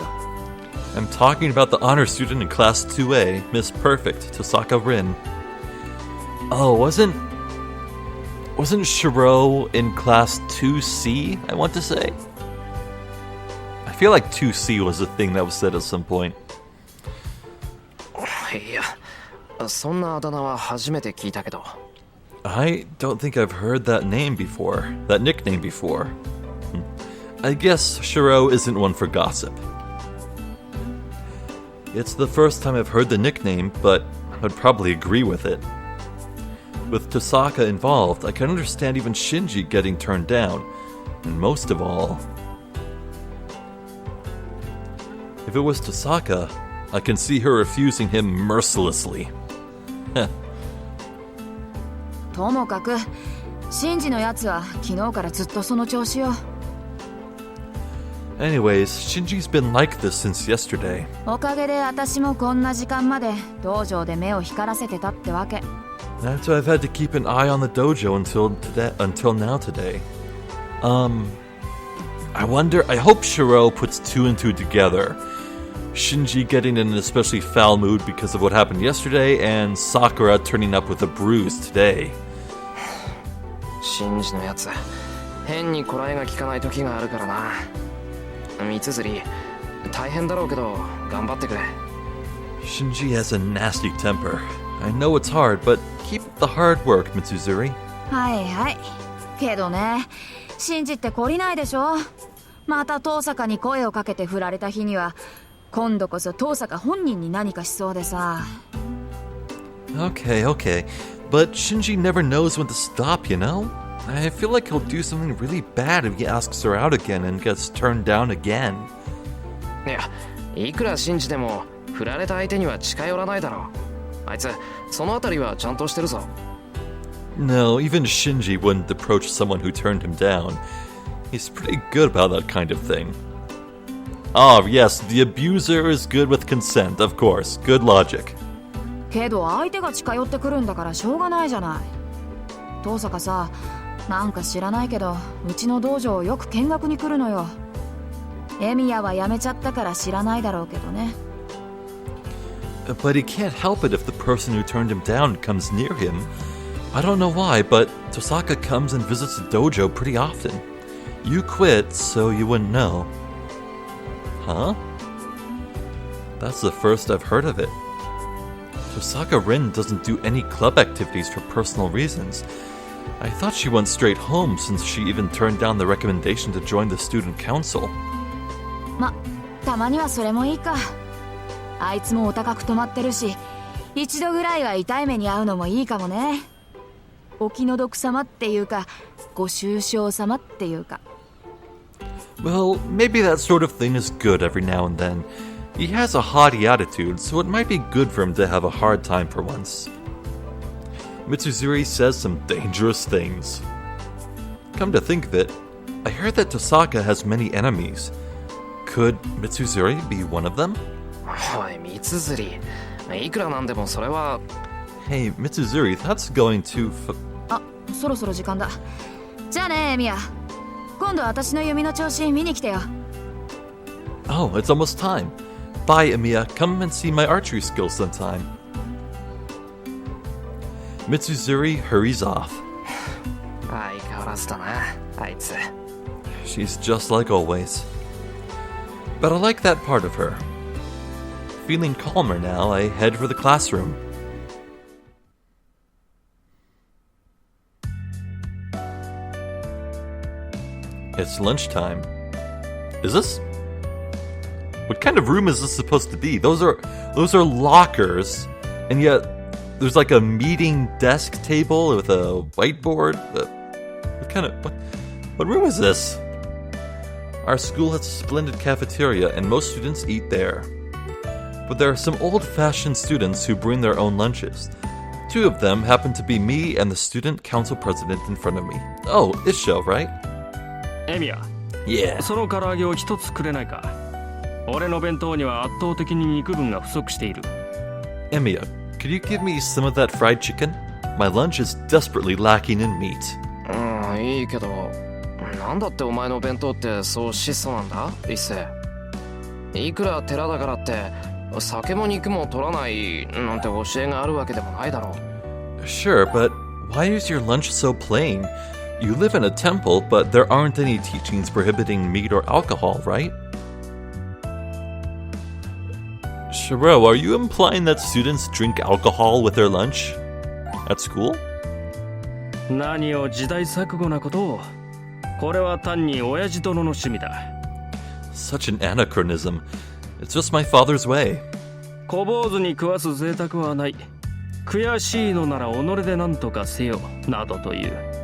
I'm talking about the honor student in class 2A, Miss Perfect, Tosaka Rin. Oh, wasn't Shirou in class 2C, I want to say? I feel like 2C was a thing that was said at some point. いや、そんなあだ名は初めて聞いたけど。I don't think I've heard that name before, that nickname before. I guess Shirou isn't one for gossip. It's the first time I've heard the nickname, but I'd probably agree with it. With Tosaka involved, I can understand even Shinji getting turned down. And most of all, if it was Tosaka, I can see her refusing him mercilessly. ともかく、シンジのやつは昨日からずっとその調子よ。Anyways, Shinji's been like this since yesterday. おかげで私もこんな時間まで道場で目を光らせてたってわけ。That's why I've had to keep an eye on the dojo until now today. I hope Shirou puts two and two together. Shinji getting in an especially foul mood because of what happened yesterday, and Sakura turning up with a bruise today. シンジのやつ、変にこらえが効かない時があるからな。三つ釣り、大変だろうけど頑張ってくれ。Shinji has a nasty temper. I know it's hard, but keep up the hard work, Mitsuzuri. はいはい。けどね、シンジって懲りないでしょ。また遠坂に声をかけて振られた日には、今度こそ遠坂本人に何かしそうでさ。Okay, okay. But Shinji never knows when to stop, you know? I feel like he'll do something really bad if he asks her out again and gets turned down again. いや、いくら信じても振られた相手には近寄らないだろう。あいつそのあたりはちゃんとしてるぞ。No, even Shinji wouldn't approach someone who turned him down. He's pretty good about that kind of thing. Ah, yes, the abuser is good with consent, of course. Good logic. けど相手が近寄ってくるんだからしょうがないじゃない。遠坂さ、なんか知らないけどうちの道場よく見学に来るのよ。エミヤは辞めちゃったから知らないだろうけどね。But he can't help it if the person who turned him down comes near him. I don't know why, but Tosaka comes and visits the dojo pretty often. You quit, so you wouldn't know. Huh? That's the first I've heard of it. Tosaka Rin doesn't do any club activities for personal reasons. I thought she went straight home since she even turned down the recommendation to join the student council. ま、たまにはそれもいいか。あいつもお高く止まってるし、一度ぐらいは痛い目に遭うのもいいかもね。お気の毒様っていうか、ご愁傷様っていうか。Well, maybe that sort of thing is good every now and then. He has a haughty attitude, so it might be good for him to have a hard time for once. Mitsuzuri says some dangerous things. Come to think of it, I heard that Tosaka has many enemies. Could Mitsuzuri be one of them? おい、三つ釣り。いくらなんでもそれは。Hey, Mitsuzuri, that's going tooあ、そろそろ時間だ。じゃあね、エミヤ。今度私の弓の調子見に来てよ。Oh, it's almost time. Bye, Emiya. Come and see my archery skills sometime. Mitsuzuri hurries off. 相変わらずだな、あいつ。She's just like always. But I like that part of her. Feeling calmer now, I head for the classroom. It's lunchtime. Is this? What kind of room is this supposed to be? Those are lockers, and yet there's like a meeting desk table with a whiteboard. What room is this? Our school has a splendid cafeteria, and most students eat there. But there are some old-fashioned students who bring their own lunches. Two of them happen to be me and the student council president in front of me. Oh, Isho, right? エミヤ、 Yeah. その唐揚げを一つくれないか。俺の弁当には圧倒的に肉分が不足している。 Emiya, could you give me some of that fried chicken? My lunch is desperately lacking in meat. うん、いいけど、なんだってお前の弁当ってそう質素なんだ、一世。いくら寺だからって酒も肉も取らないなんて教えがあるわけでもないだろう。 Sure, but why is your lunch so plain? You live in a temple, but there aren't any teachings prohibiting meat or alcohol, right? Shirou, are you implying that students drink alcohol with their lunch? At school? 何を時代錯誤なことを。これは単に親父殿の趣味だ。 Such an anachronism. It's just my father's way. 小坊主に食わす贅沢はない。悔しいのなら己で何とかせよ、などという。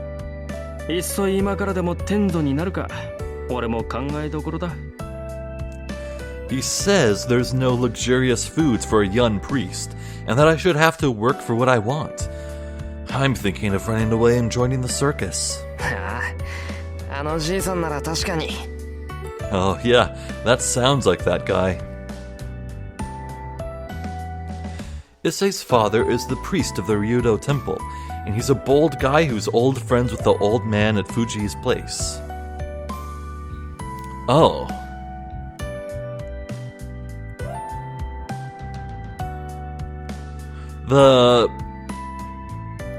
いっそ今からでも天道になるか。俺も考えどころだ。 He says there's no luxurious foods for a young priest, and that I should have to work for what I want. I'm thinking of running away and joining the circus. あのじいさんなら確かに。 Oh, yeah, that sounds like that guy. Issei's father is the priest of the Ryudo Temple, and he's a bold guy who's old friends with the old man at Fuji's place. Oh. The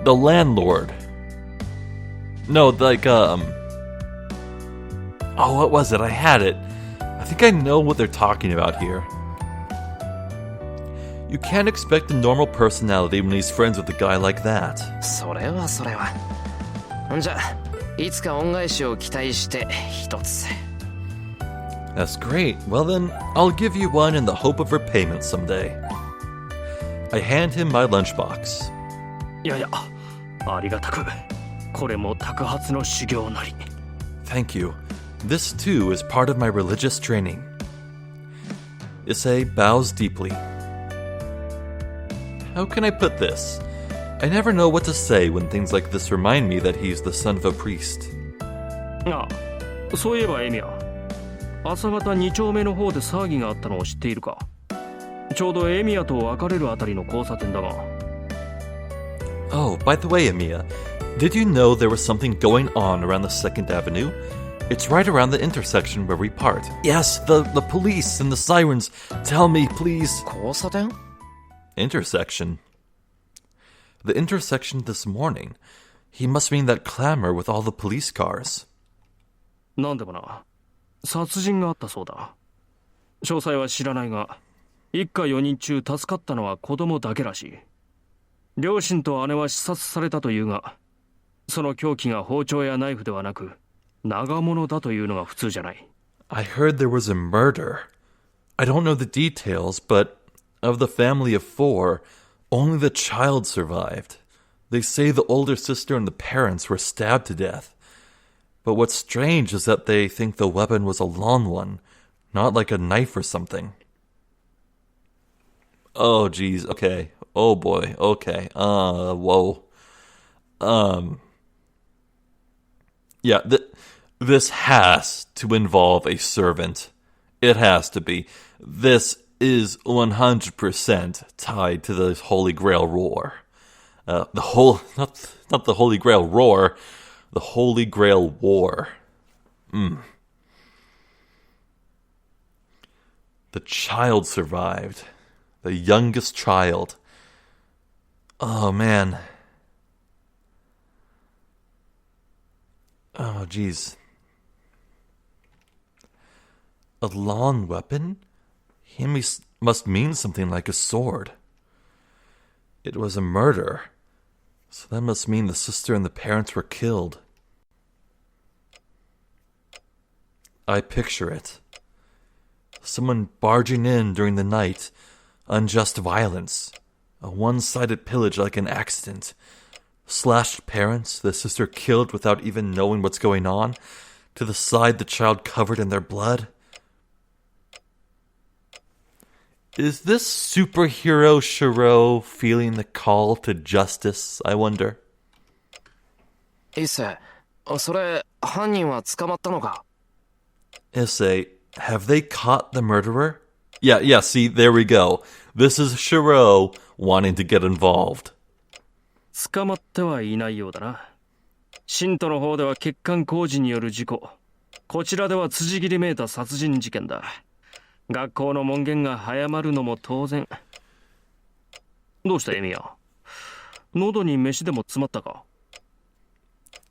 landlord. No, like, Oh, what was it? I had it. I think I know what they're talking about here. You can't expect a normal personality when he's friends with a guy like that. それは。じゃあ、いつか恩返しを期待して一つ。That's great. Well then, I'll give you one in the hope of repayment someday. I hand him my lunchbox. いやいや、ありがたく。これも托発の修行なり。Thank you. This too is part of my religious training. Issei bows deeply. How can I put this? I never know what to say when things like this remind me that he's the son of a priest. ああ、そういえばエミヤ、朝方2丁目の方で騒ぎがあったのを知っているか？ちょうどエミヤと別れるあたりの交差点だが。Oh, by the way, Emiya, did you know there was something going on around the 2nd Avenue? It's right around the intersection where we part. Yes, the police and the sirens. Tell me, please. 交差点？ Intersection. The intersection this morning. He must mean that clamor with all the police cars. なんでもな、殺人があったそうだ。詳細は知らないが、一家4人中助かったのは子供だけらしい。両親と姉は刺殺されたというが、その凶器が包丁やナイフではなく、長物だというのが普通じゃない。I heard there was a murder. I don't know the details, but of the family of 4, only the child survived. They say the older sister and the parents were stabbed to death. But what's strange is that they think the weapon was a long one, not like a knife or something. Oh, geez, okay. Oh, boy, okay. Whoa. Yeah, this has to involve a servant. It has to be. This is 100% tied to the Holy Grail roar. Not the Holy Grail roar, the Holy Grail war. The child survived. The youngest child. Oh, man. Oh, geez. A long weapon? He must mean something like a sword. It was a murder. So that must mean the sister and the parents were killed. I picture it. Someone barging in during the night. Unjust violence. A one-sided pillage like an accident. Slashed parents, the sister killed without even knowing what's going on. To the side, the child covered in their blood. Is this superhero Shirou feeling the call to justice, I wonder? イッセ、それ、犯人は捕まったのか？ Issei, have they caught the murderer? Yeah, see, there we go. This is Shirou wanting to get involved. 捕まってはいないようだな。信徒の方では欠陥工事による事故。こちらでは辻切りめいた殺人事件だ。学校の門限が早まるのも当然。どうしたエミヤ？喉に飯でも詰まったか？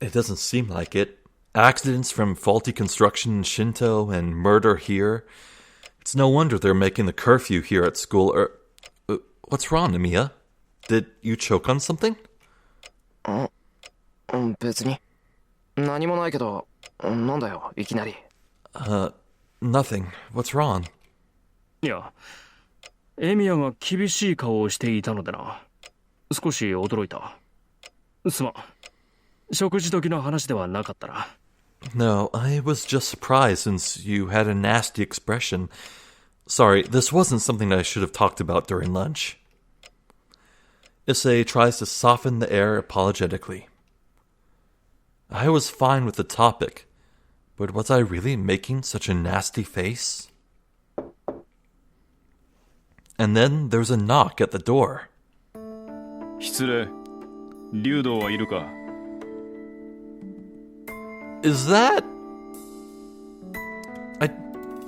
It doesn't seem like it. Accidents from faulty construction in Shinto and murder here. It's no wonder they're making the curfew here at school. What's wrong, Emiya? Did you choke on something? 別に。何もないけど、なんだよ、いきなり。Nothing. What's wrong? いや、エミヤが厳しい顔をしていたのでな。少し驚いた。すまん。食事時の話ではなかったな。No, I was just surprised since you had a nasty expression. Sorry, this wasn't something I should have talked about during lunch. Issei tries to soften the air apologetically. I was fine with the topic, but was I really making such a nasty face? And then there's a knock at the door. 失礼。竜道はいるか？ Is that...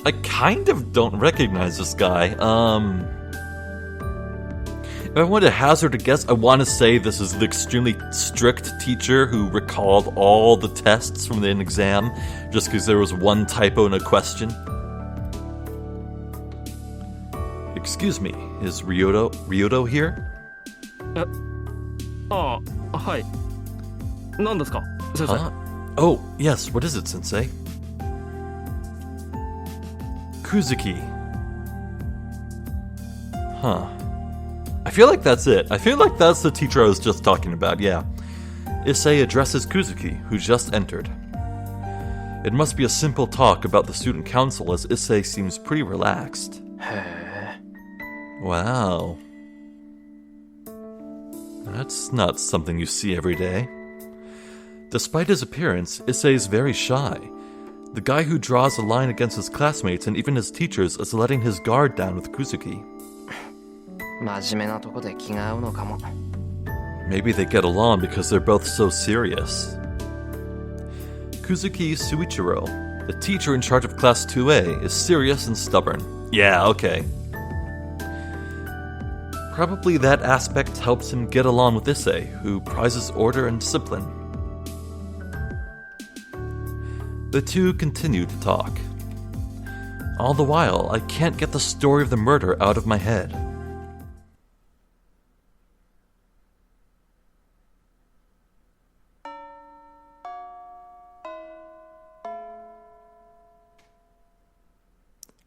I kind of don't recognize this guy. If I wanted to hazard a guess, I want to say this is the extremely strict teacher who recalled all the tests from the exam just because there was one typo in a question. Excuse me, is Ryoto here? ああ、はい。何ですか、先生。Oh, yes, what is it, Sensei? Kuzuki. Huh. I feel like that's it. I feel like that's the teacher I was just talking about, yeah. Issei addresses Kuzuki, who just entered. It must be a simple talk about the student council, as Issei seems pretty relaxed. Wow. That's not something you see every day. Despite his appearance, Issei is very shy. The guy who draws a line against his classmates and even his teachers is letting his guard down with Kuzuki. 真面目なとこで気が合うのかも。 Maybe they get along because they're both so serious. Kuzuki Suichiro, the teacher in charge of Class 2A, is serious and stubborn. Yeah, okay. Probably that aspect helps him get along with Issei, who prizes order and discipline. The two continue to talk. All the while, I can't get the story of the murder out of my head.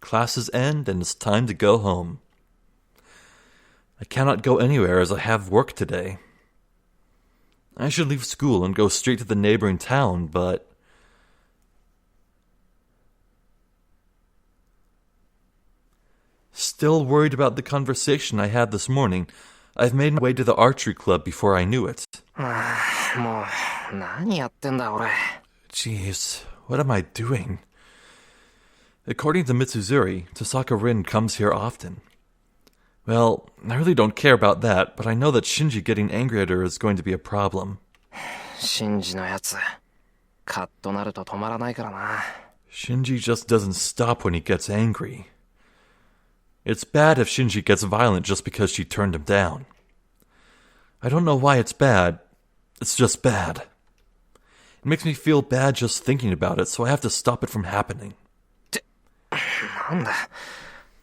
Classes end and it's time to go home. I cannot go anywhere as I have work today. I should leave school and go straight to the neighboring town, but... Still worried about the conversation I had this morning, I've made my way to the archery club before I knew it. もう、何やってんだ俺。 Jeez, what am I doing? According to Mitsuzuri, Tosaka Rin comes here often. Well, I really don't care about that, but I know that Shinji getting angry at her is going to be a problem. シンジのやつ、カッとなると止まらないからな。 Shinji just doesn't stop when he gets angry. It's bad if Shinji gets violent just because she turned him down. I don't know why it's bad. It's just bad. It makes me feel bad just thinking about it, so I have to stop it from happening. なんだ、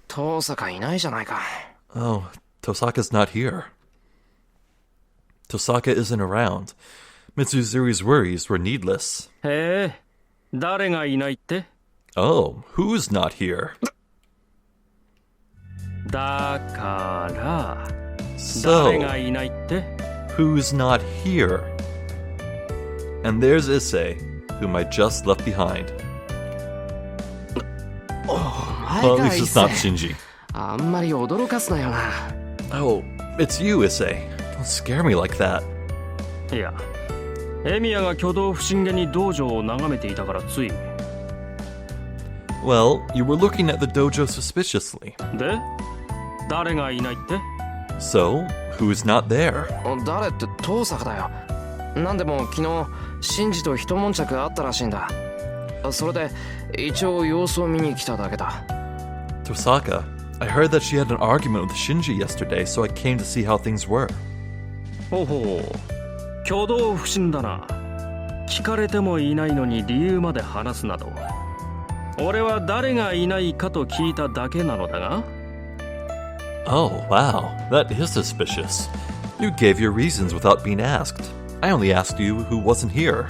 遠坂いないじゃないか。 Oh, Tosaka's not here. Tosaka isn't around. Mitsuzuri's worries were needless. へえ、誰がいないって？ Oh, who's not here? だから、 So, 誰がいないって？ who's not here? And there's Issei, whom I just left behind. Well, at least it's not Shinji. あんまり驚かすなよな。 Oh, it's you, Issei. Don't scare me like that. いや、エミヤが挙動不審げに道場を眺めていたからつい。 Well, you were looking at the dojo suspiciously. で、誰がいないって？ So, who's not there? 誰って遠坂だよ。なんでも昨日、シンジと一悶着あったらしいんだ。それで、一応様子を見に来ただけだ。 Tosaka, I heard that she had an argument with Shinji yesterday, so I came to see how things were. ほうほう、挙動不審だな。聞かれてもいないのに理由まで話すなど。俺は誰がいないかと聞いただけなのだが。 Oh, wow. That is suspicious. You gave your reasons without being asked. I only asked you who wasn't here.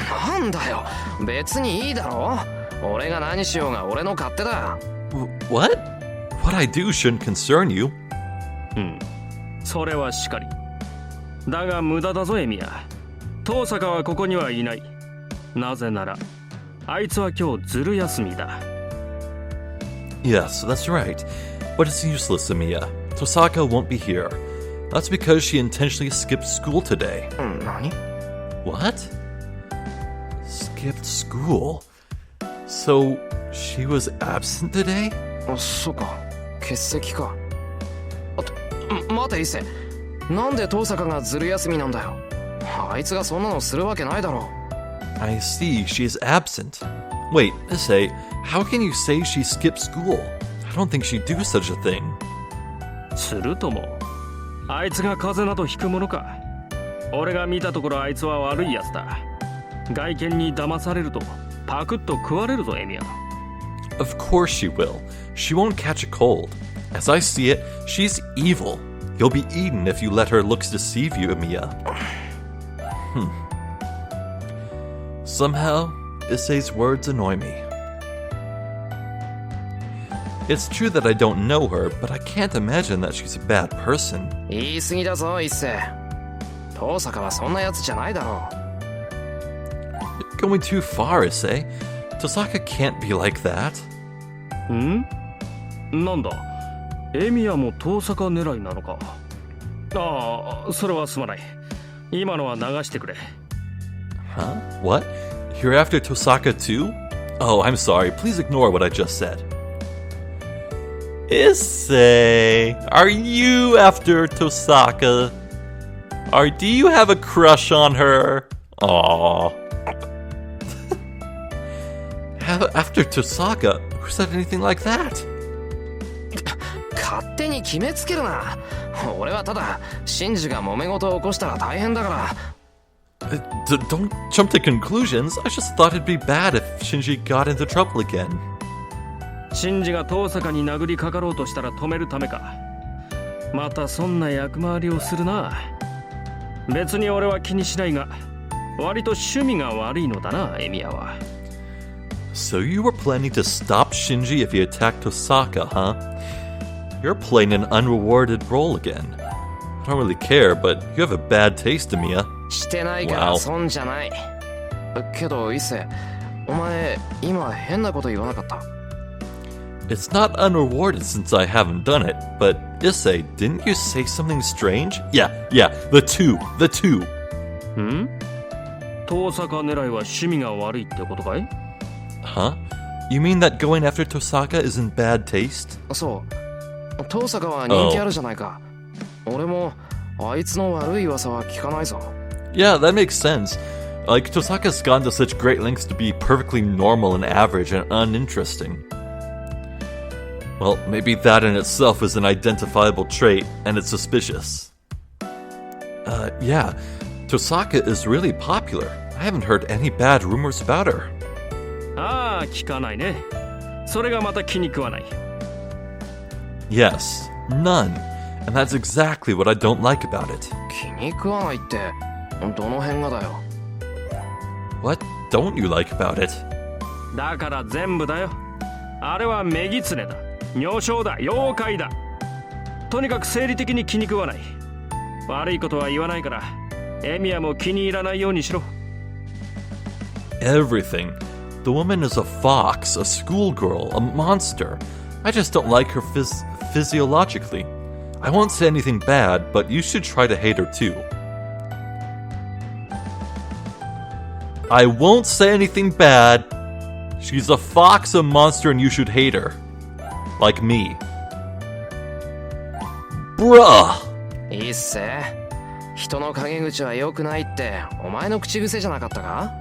なんだよ、別にいいだろ。俺が何しようが俺の勝手だ。What? What I do shouldn't concern you. うん、それはしかり。だが無駄だぞエミヤ。遠坂はここにはいない。なぜなら、あいつは今日ずる休みだ。 Yes, that's right. But it's useless, Emiya. Tosaka won't be here. That's because she intentionally skipped school today. 何？ What? Skipped school? So, she was absent today? そうか、欠席か。待て伊勢、なんで遠坂がずる休みなんだよ。あいつがそんなのするわけないだろ。 I see, she is absent. Wait, Issei, how can you say she skipped school? I don't think she'd do such a thing. するとも、あいつが風邪などひくものか。俺が見たところあいつは悪いやつだ。外見に騙されるとパクッと食われるぞエミヤ。 Of course she will. She won't catch a cold. As I see it, she's evil. You'll be eaten if you let her looks deceive you, Emiya. Somehow, Issei's words annoy me. It's true that I don't know her, but I can't imagine that she's a bad person. 言い過ぎだぞ一星。遠坂はそんなやつじゃないだろう。 Going too far, Issei. Tosaka can't be like that. なんだ、エミヤも遠坂狙いなのか。ああ、それはすまない。今のは流してくれ。Huh? What? You're after Tosaka too? Oh, I'm sorry. Please ignore what I just said. Issei, are you after Tosaka? Or do you have a crush on her? Aww. After Tosaka? Who said anything like that? 勝手に決めつけるな。俺はただシンジが揉め事を起こしたら大変だから。Don't jump to conclusions. I just thought it'd be bad if Shinji got into trouble again. シンジが遠坂に殴りかかろうとしたら止めるためか。またそんな役回りをするな。別に俺は気にしないが、割と趣味が悪いのだな、エミヤは。So you were planning to stop Shinji if he attacked Tosaka, huh? You're playing an unrewarded role again. I don't really care, but you have a bad taste, Emiya. してないから損じゃない。けど一星、お前今変なこと言わなかった？ It's not unrewarded since I haven't done it, but Issei, didn't you say something strange? Yeah, the two. 遠坂狙いは趣味が悪いってことかい？ Huh? You mean that going after Tosaka is in bad taste? そう。遠坂は人気あるじゃないか。俺もあいつの悪い噂は聞かないぞ。Yeah, that makes sense. Like, Tosaka's gone to such great lengths to be perfectly normal and average and uninteresting. Well, maybe that in itself is an identifiable trait, and it's suspicious. Yeah, Tosaka is really popular. I haven't heard any bad rumors about her. ああ、聞かないね。それがまた気に食わない。Yes, none. And that's exactly what I don't like about it. 気に食わないってどの辺がだよ。 What don't you like about it? だから全部だよ。あれは女狐だ。女性だ。妖怪だ。とにかく生理的に気に食わない。悪いことは言わないから、エミヤも気に入らないようにしろ。Everything. The woman is a fox, a schoolgirl, a monster. I just don't like her physiologically. I won't say anything bad, but you should try to hate her too. I won't say anything bad. She's a fox, a monster, and you should hate her. Like me. Bruh! いいっせ。人の陰口は良くないってお前の口癖じゃなかったか？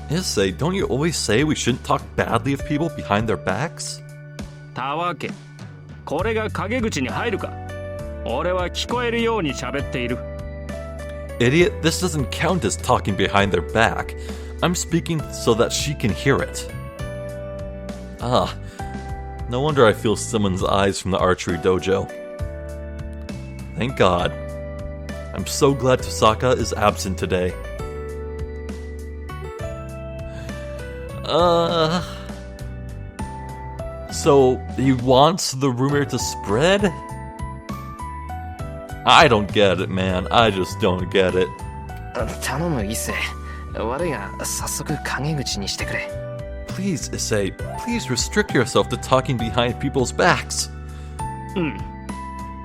Issei, don't you always say we shouldn't talk badly of people behind their backs? たわけ。これが陰口に入るか。俺は聞こえるように喋っている。Idiot, this doesn't count as talking behind their back. I'm speaking so that she can hear it. Ah, no wonder I feel someone's eyes from the archery dojo. Thank God. I'm so glad Tosaka is absent today. So he wants the rumor to spread? I don't get it, man. I just don't get it. 頼む一星。悪いが早速陰口にしてくれ。 Please, Issei, please restrict yourself to talking behind people's backs.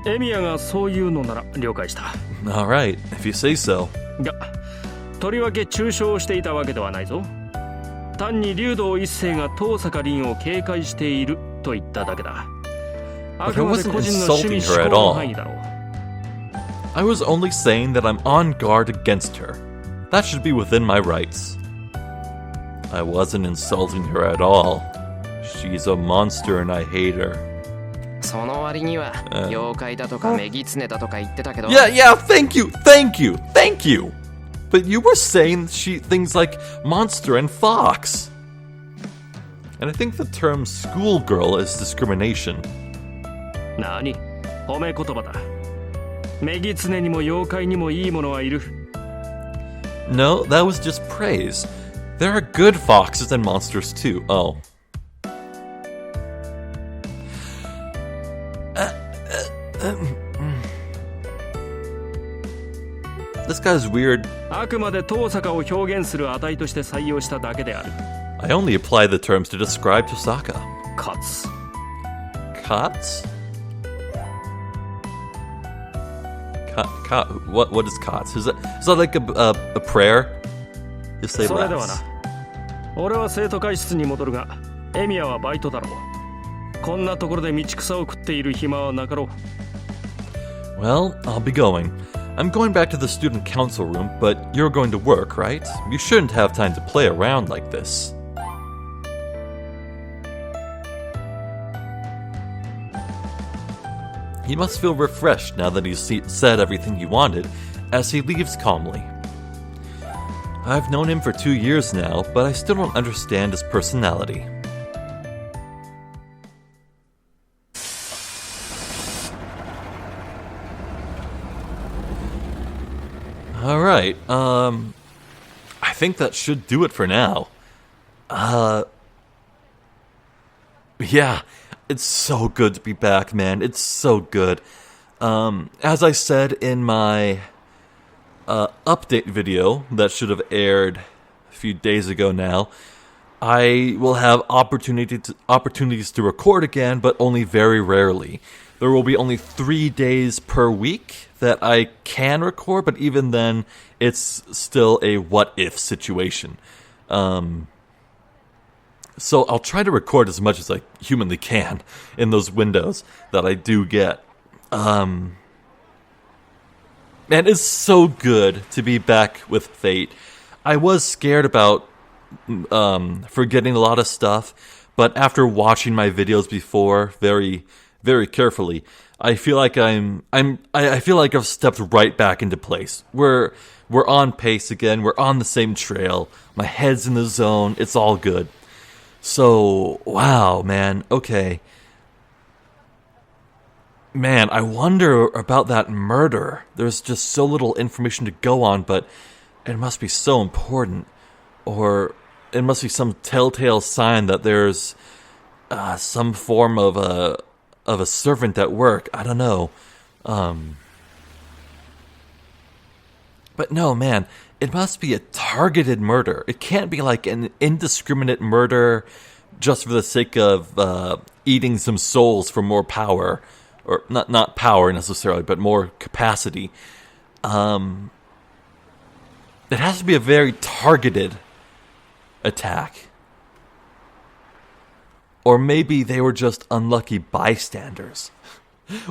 エミヤがそういうのなら了解した。Alright, if you say so. が、とりわけ中傷していたわけではないぞ。単に竜道一世が遠坂凛を警戒していると言っただけだ。あくまで個人の趣味思考の範囲だろう。I was only saying that I'm on guard against her. That should be within my rights. I wasn't insulting her at all. She's a monster and I hate her. その割には妖怪だとか女狐だとか言ってたけど。Yeah, thank you. But you were saying things like monster and fox. And I think the term schoolgirl is discrimination. 何？褒め言葉だ。女狐にも妖怪にもいいものはいる。No, that was just praise. There are good foxes and monsters too. Oh. This guy's weird. あくまで遠坂を表現する値として採用しただけである。 I only apply the terms to describe Tosaka. かつ Kots? What is kots? Is that like a prayer? You say それでは less. な。俺は生徒会室に戻るが、エミヤはバイトだろう。こんなところで道草を食っている暇はなかろう。 Well, I'll be going. I'm going back to the student council room, but you're going to work, right? You shouldn't have time to play around like this. He must feel refreshed now that he's said everything he wanted, as he leaves calmly. I've known him for 2 years now, but I still don't understand his personality. Alright, I think that should do it for now. Yeah, it's so good to be back, man. It's so good. As I said in my update video that should have aired a few days ago now, I will have opportunities to record again, but only very rarely. There will be only 3 days per week that I can record, but even then, it's still a what-if situation. So I'll try to record as much as I humanly can in those windows that I do get. Man, it's so good to be back with Fate. I was scared about forgetting a lot of stuff, but after watching my videos before very, very carefully, I feel like I feel like I've stepped right back into place. We're on pace again. We're on the same trail. My head's in the zone. It's all good. So, wow, man. Okay. Man, I wonder about that murder. There's just so little information to go on, but it must be so important. Or it must be some telltale sign that there's some form of a servant at work. I don't know. But no, man, it must be a targeted murder. It can't be like an indiscriminate murder just for the sake of eating some souls for more power. Or not power necessarily, but more capacity. It has to be a very targeted attack. Or maybe they were just unlucky bystanders.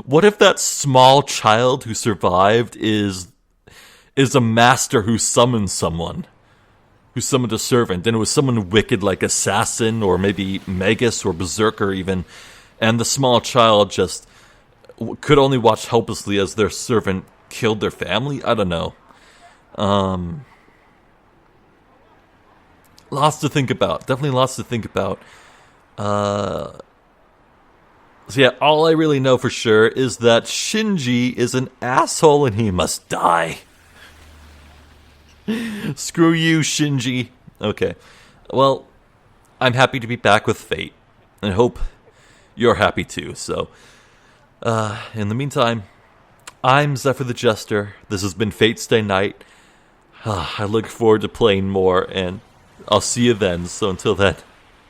What if that small child who survived is a master who summoned someone? Who summoned a servant, and it was someone wicked like Assassin, or maybe Magus, or Berserker even, and the small child just could only watch helplessly as their servant killed their family? I don't know. Lots to think about. Definitely lots to think about. So yeah, all I really know for sure is that Shinji is an asshole and he must die. Screw you, Shinji. Okay. Well, I'm happy to be back with Fate. And I hope you're happy too, so... in the meantime, I'm Zephyr the Jester. This has been Fate Stay Night. I look forward to playing more, and I'll see you then. So until then,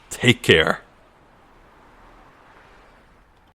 take care.